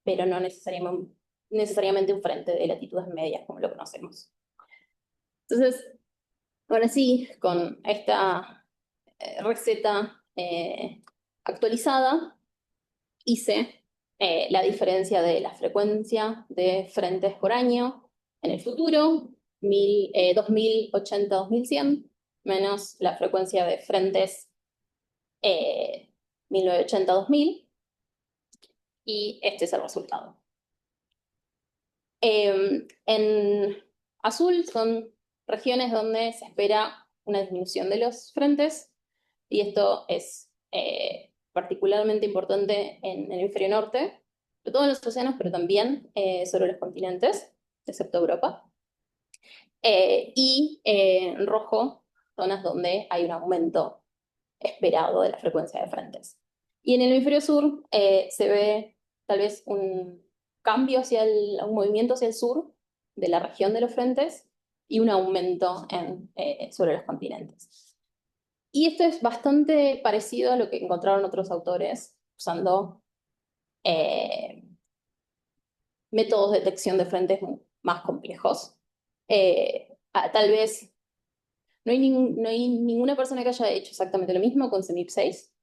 pero no necesariamente un frente de latitudes medias como lo conocemos. Entonces, ahora sí, con esta receta actualizada, hice la diferencia de la frecuencia de frentes por año en el futuro, 2080-2100, menos la frecuencia de frentes 1980-2000, y este es el resultado. En azul son regiones donde se espera una disminución de los frentes, y esto es particularmente importante en el hemisferio norte, sobre todo en los océanos, pero también sobre los continentes, excepto Europa. Y en rojo, zonas donde hay un aumento esperado de la frecuencia de frentes. Y en el hemisferio sur se ve tal vez un cambio un movimiento hacia el sur de la región de los frentes y un aumento sobre los continentes. Y esto es bastante parecido a lo que encontraron otros autores usando métodos de detección de frentes más complejos. Tal vez no hay ninguna persona que haya hecho exactamente lo mismo con CEMIP 6,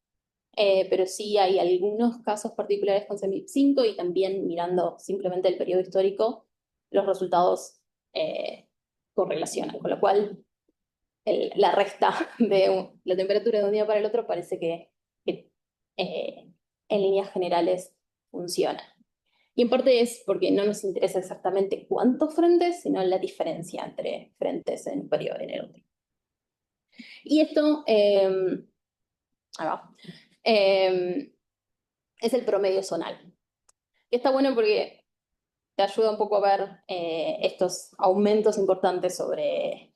pero sí hay algunos casos particulares con CEMIP 5, y también mirando simplemente el periodo histórico, los resultados correlacionan, con lo cual la resta de la temperatura de un día para el otro parece que en líneas generales funciona. Y en parte es porque no nos interesa exactamente cuántos frentes, sino la diferencia entre frentes en un periodo y en el otro. Y esto es el promedio zonal. Y está bueno porque te ayuda un poco a ver estos aumentos importantes sobre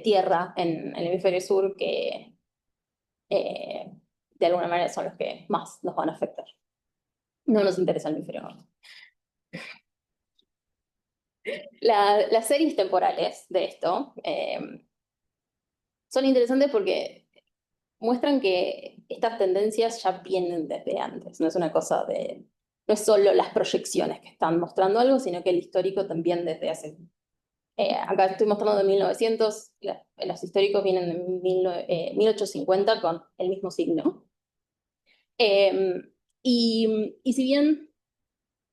tierra en el hemisferio sur que de alguna manera son los que más nos van a afectar. No nos interesa el hemisferio norte. Las series temporales de esto son interesantes porque muestran que estas tendencias ya vienen desde antes. No es una cosa no es solo las proyecciones que están mostrando algo, sino que el histórico también desde hace... acá estoy mostrando de 1900, los históricos vienen de 1850 con el mismo signo. Y si bien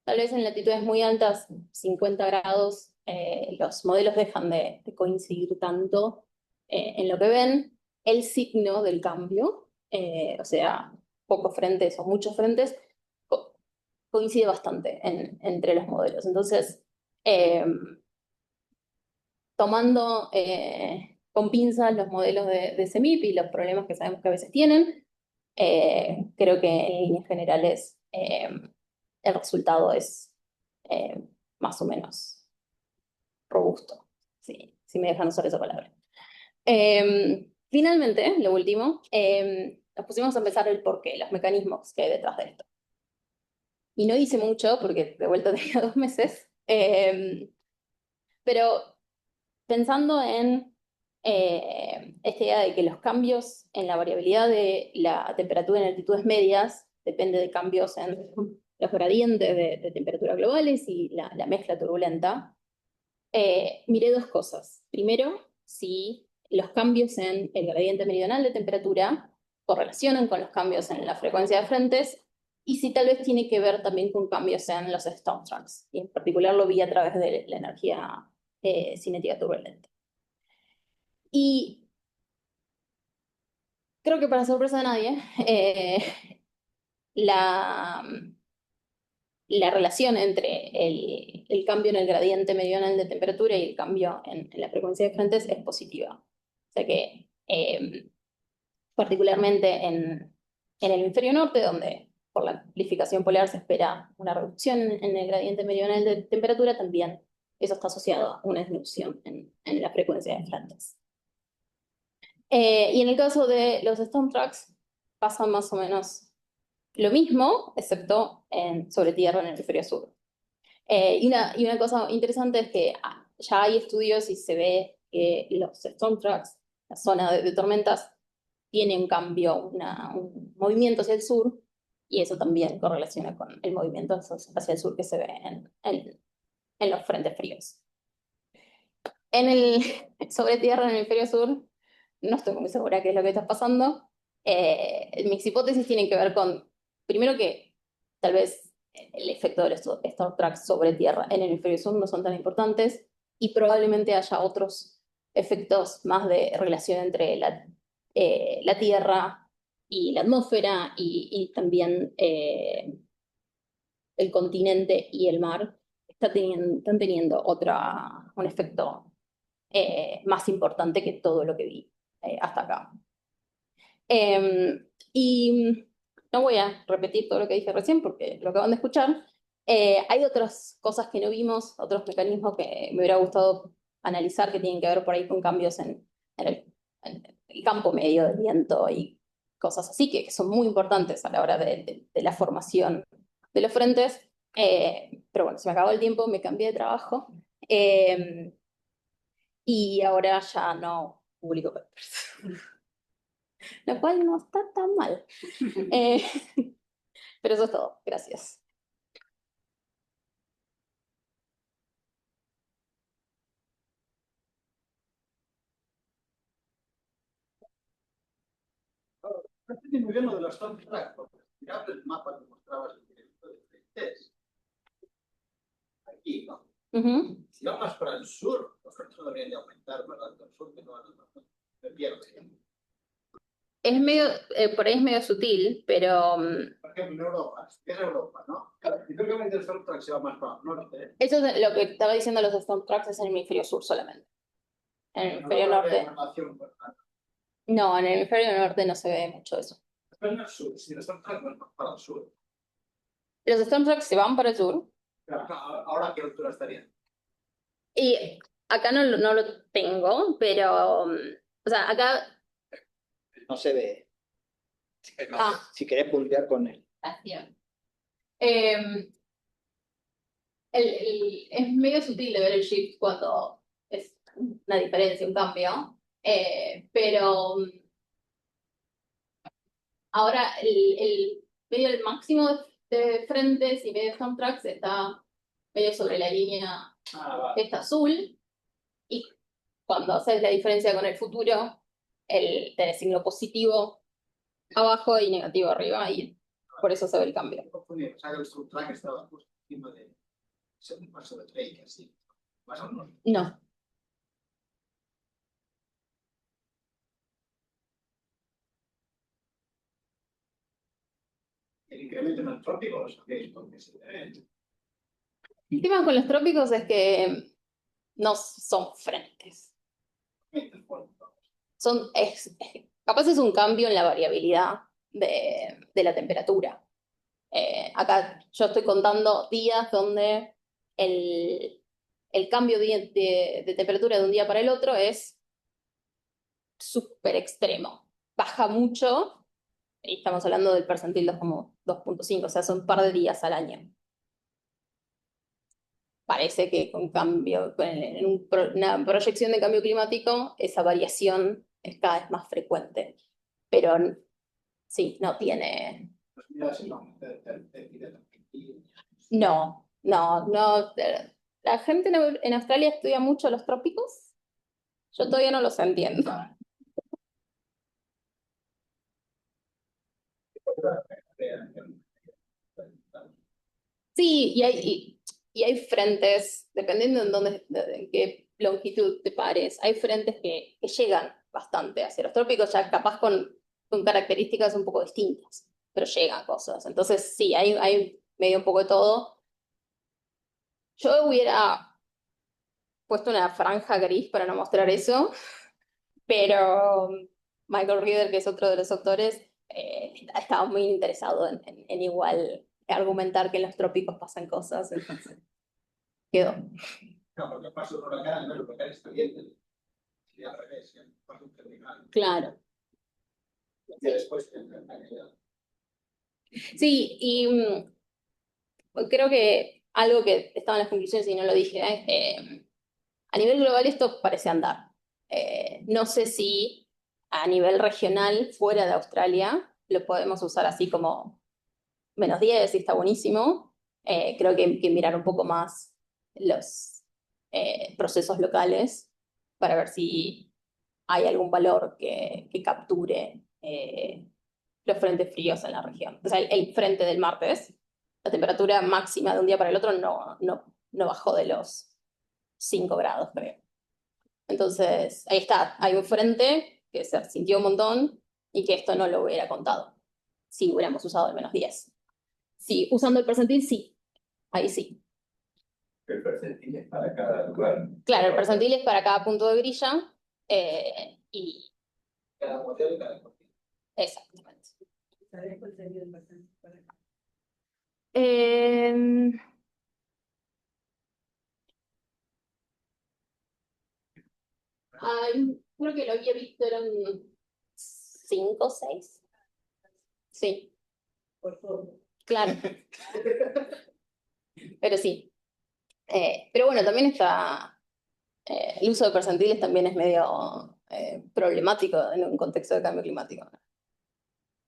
tal vez en latitudes muy altas, 50 grados, los modelos dejan de coincidir tanto en lo que ven, el signo del cambio, o sea, pocos frentes o muchos frentes, coincide bastante entre los modelos. Entonces, tomando con pinzas los modelos de CEMIP y los problemas que sabemos que a veces tienen, creo que en líneas generales el resultado es más o menos robusto, sí, si me dejan usar esa palabra. Finalmente, lo último, nos pusimos a pensar el porqué, los mecanismos que hay detrás de esto. Y no hice mucho porque de vuelta tenía 2 meses, pero pensando en esta idea de que los cambios en la variabilidad de la temperatura en altitudes medias depende de cambios en los gradientes de temperatura globales y la mezcla turbulenta, miré 2 cosas. Primero, si los cambios en el gradiente meridional de temperatura correlacionan con los cambios en la frecuencia de frentes y si tal vez tiene que ver también con cambios en los storm tracks. Y en particular lo vi a través de la energía cinética turbulenta. Y creo que para sorpresa de nadie, la relación entre el cambio en el gradiente meridional de temperatura y el cambio en la frecuencia de frentes es positiva. O sea que, particularmente en el hemisferio norte, donde por la amplificación polar se espera una reducción en el gradiente meridional de temperatura, también eso está asociado a una disminución en la frecuencia de frentes. Y en el caso de los storm tracks, pasa más o menos lo mismo, excepto sobre tierra en el hemisferio sur. Y una cosa interesante es que ya hay estudios y se ve que los storm tracks, la zona de tormentas, tiene un cambio, un movimiento hacia el sur, y eso también correlaciona con el movimiento hacia el sur que se ve en los frentes fríos. Sobre tierra en el hemisferio sur, no estoy muy segura qué es lo que está pasando. Mis hipótesis tienen que ver con, primero que tal vez el efecto de los storm tracks sobre tierra en el hemisferio sur no son tan importantes y probablemente haya otros efectos más de relación entre la tierra y la atmósfera y también el continente y el mar están teniendo un efecto más importante que todo lo que vi hasta acá. Y no voy a repetir todo lo que dije recién porque lo acaban de escuchar. Hay otras cosas que no vimos, otros mecanismos que me hubiera gustado analizar que tienen que ver por ahí con cambios en el campo medio del viento y cosas así que son muy importantes a la hora de la formación de los frentes. Pero bueno, se me acabó el tiempo, me cambié de trabajo. Y ahora ya no publico papers. Lo cual no está tan mal. Pero eso es todo. Gracias. No entendí muy bien lo de los storm tracks, porque mirad el mapa que mostrabas el directo de Frentes. Aquí, ¿no? Si va más para el sur, los frentes no deberían de aumentar, ¿verdad? Al sur, que no me pierdo. Es medio, por ahí es medio sutil, pero Por ejemplo, en Europa, es Europa, ¿no? Claro, y creo que el storm track se va más para el norte. eso es lo que estaba diciendo los storm tracks es en el hemisferio sur solamente. En el hemisferio norte. No, en el hemisferio norte no se ve mucho eso. Pero en el sur, si los storm tracks van para el sur. Los storm tracks se van para el sur. Ahora, ¿a qué altura estarían? Y acá no lo tengo, pero, o sea, acá... No se ve. Si querés puntear con él. Gracias. Es medio sutil de ver el shift cuando es una diferencia, un cambio, pero ahora el máximo de frentes y medio storm tracks está medio sobre la línea esta azul, y cuando haces la diferencia con el futuro, tenés signo positivo abajo y negativo arriba, y por eso se ve el cambio. O sea, el storm track estaba justo encima de un paso de Drake, así. Más o menos. No. El incremento en los trópicos, ¿qué es? Porque El tema con los trópicos es que no son frentes. Capaz es un cambio en la variabilidad de la temperatura. Acá yo estoy contando días donde el cambio de temperatura de un día para el otro es súper extremo. Baja mucho, y estamos hablando del percentil 2.5, o sea, son un par de días al año. Parece que con una proyección de cambio climático, esa variación es cada vez más frecuente. Pero sí, no tiene... No. La gente en Australia estudia mucho los trópicos. Yo todavía no los entiendo. Sí, y hay frentes, dependiendo en qué longitud te pares, hay frentes que llegan bastante hacia los trópicos, ya capaz con características un poco distintas, pero llegan cosas. Entonces, sí, hay medio un poco de todo. Yo hubiera puesto una franja gris para no mostrar eso, pero Michael Reeder, que es otro de los autores, estaba muy interesado en igual argumentar que en los trópicos pasan cosas, entonces quedó. No, porque pasa un huracán, ¿no? El huracán es caliente. Y al revés, pasa un terminal. Claro. Y después Sí, y creo que algo que estaba en las conclusiones y no lo dije, a nivel global esto parece andar. No sé si a nivel regional, fuera de Australia, lo podemos usar así como -10 y está buenísimo. Creo que hay que mirar un poco más los procesos locales para ver si hay algún valor que capture los frentes fríos en la región. O sea, el frente del martes, la temperatura máxima de un día para el otro no bajó de los 5 grados, creo. Entonces, ahí está, hay un frente que se sintió un montón y que esto no lo hubiera contado si hubiéramos usado el -10. Sí, usando el percentil, sí, ahí sí. El percentil es para cada lugar. Claro, el percentil es para cada punto de grilla y cada modelo y cada modelo. exactamente. ¿Sabés cuál sería el percentil para acá? Creo que lo había visto, eran 5 o 6. Sí, Por favor. claro. Pero sí. Pero bueno, también está... el uso de percentiles también es medio problemático en un contexto de cambio climático.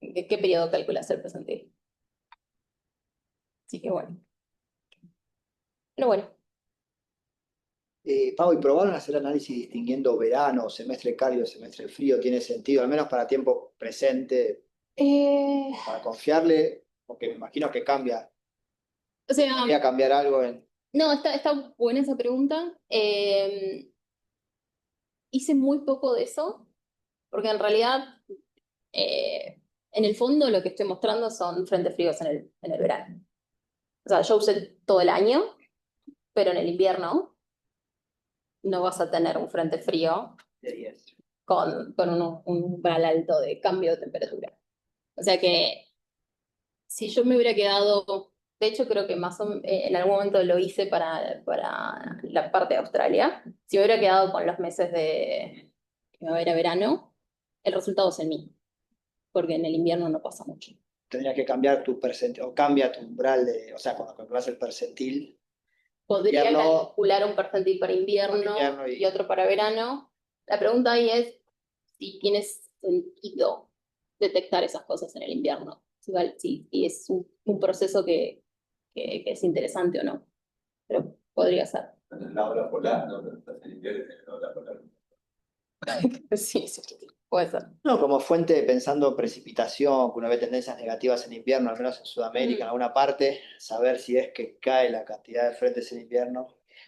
¿Qué periodo calculas el percentil? Así que bueno. Pero bueno. Pau, ¿y probaron hacer análisis distinguiendo verano, semestre cálido, semestre frío? ¿Tiene sentido, al menos para tiempo presente, para confiarle? Porque me imagino que cambia. O sea, ¿Podría cambiar algo en...? no, está buena esa pregunta. Hice muy poco de eso, porque en realidad, en el fondo lo que estoy mostrando son frentes fríos en el verano. O sea, yo usé todo el año, pero en el invierno no vas a tener un frente frío con un umbral alto de cambio de temperatura. O sea que si yo me hubiera quedado, de hecho creo que en algún momento lo hice para la parte de Australia, si me hubiera quedado con los meses de primavera-verano, el resultado es el mismo, porque en el invierno no pasa mucho. Tendría que cambiar tu percentil, o cambia tu umbral de, o sea, cuando calculas el percentil. Podría Invierno- calcular un percentil para invierno y otro para verano. La pregunta ahí es si tiene sentido detectar esas cosas en el invierno. Si es un proceso que es interesante o no. Pero podría ser. En la ola polar, ¿no? Pero estás en invierno y en la ola polar. Sí, puede ser. No, como fuente pensando precipitación, que uno ve tendencias negativas en invierno, al menos en Sudamérica, en alguna parte, saber si es que cae la cantidad de frentes en invierno,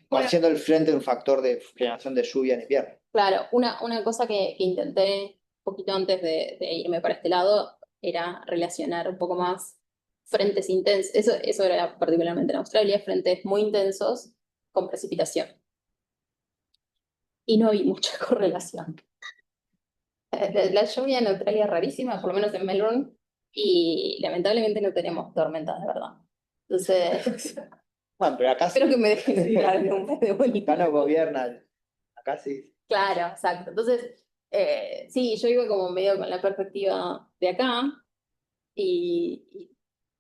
Bueno. siendo el frente un factor de generación de lluvia en invierno. Claro, una cosa que intenté un poquito antes de irme para este lado era relacionar un poco más frentes intensos, eso era particularmente en Australia, frentes muy intensos con precipitación. y no vi mucha correlación. La lluvia en Australia es rarísima, por lo menos en Melbourne, y lamentablemente no tenemos tormentas de verdad. Entonces, Bueno, pero acá sí. espero que me dejen entrar en un mes de vuelta. Acá no gobiernan. Acá sí. Claro, exacto. Entonces, sí, yo iba como medio con la perspectiva de acá y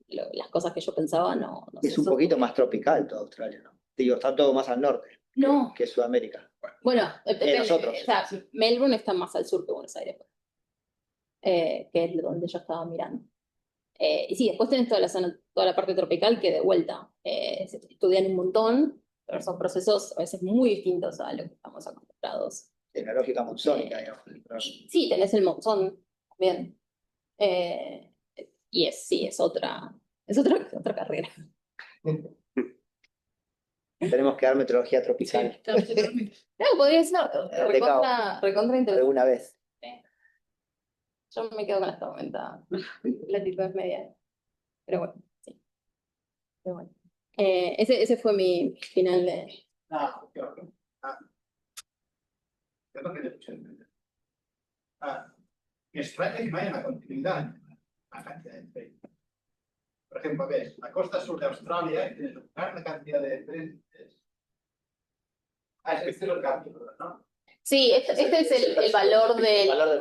las cosas que yo pensaba no Es se un poquito sostenían. más tropical toda Australia, ¿no? Digo, está todo más al norte No, que Sudamérica. bueno, depende. nosotros. O sea, Melbourne está más al sur que Buenos Aires, que es donde yo estaba mirando. Y sí, después tenés toda la zona, toda la parte tropical que de vuelta se estudian un montón, pero son procesos a veces muy distintos a lo que estamos acostumbrados. En la lógica monzónica, digamos. Sí, tenés el monzón también. Y sí, es otra carrera. Tenemos que dar meteorología tropical No, podría ser De cabo. recontra interesante. alguna vez. Yo me quedo con las tormentas. Latitudes medias. Pero bueno, sí. Pero bueno. Ese fue mi final de. Es lo que te escuché. Me extraña que no haya una continuidad en la cantidad de frentes. Por ejemplo, ves, la costa sur de Australia tiene una gran cantidad de frentes. Este es el cambio, ¿no? Sí, este es el valor del, valor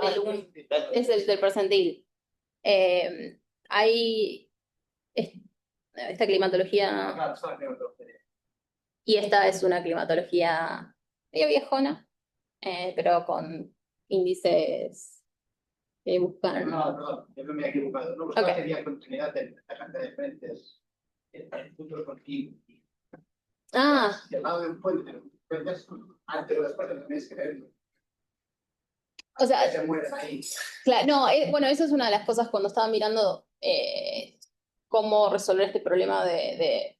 es el del percentil. Hay esta climatología, Claro, está bien, entonces. y esta es una climatología medio viejona, pero con índices que buscan. No, perdón, yo me he equivocado. No buscaba Ok. que había continuidad en la cantidad de frentes en puntos continuos. Ah, Si al lado de un puente, frentes antes o después de tenéis que verlo. o sea, Se mueren ahí. claro, no, bueno, eso es una de las cosas cuando estaba mirando cómo resolver este problema de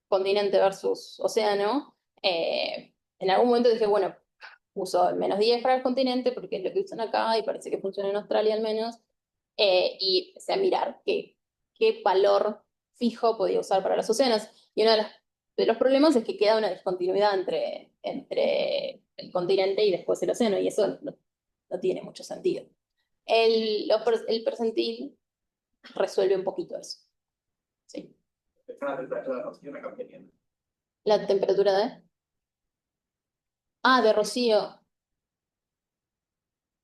continente versus océano. En algún momento dije, bueno, uso el -10 para el continente porque es lo que usan acá y parece que funciona en Australia al menos. Y empecé a mirar qué valor fijo podía usar para los océanos. Y uno de los problemas es que queda una discontinuidad entre el continente y después el océano, y eso no tiene mucho sentido. El percentil resuelve un poquito eso. Sí. La temperatura de la oceana cambiaría. La temperatura de rocío.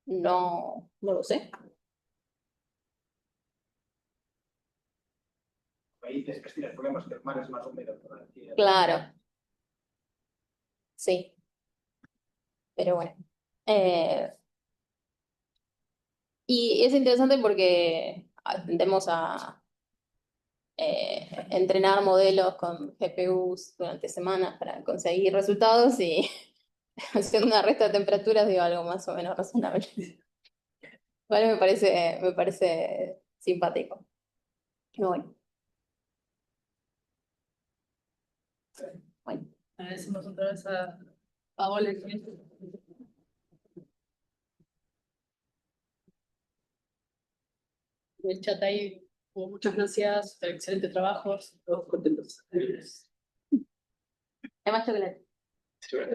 No lo sé. Ahí tienes que tienes problemas que el mar es más húmedo. Claro. Sí. Pero bueno. Y es interesante porque tendemos a entrenar modelos con GPUs durante semanas para conseguir resultados y haciendo una resta de temperaturas digo algo más o menos razonable. Bueno, me parece simpático. Bueno. Bueno. Agradecemos otra vez a Paola. En el chat ahí hubo muchas gracias, excelente trabajo, todos contentos. Hay más chocolate.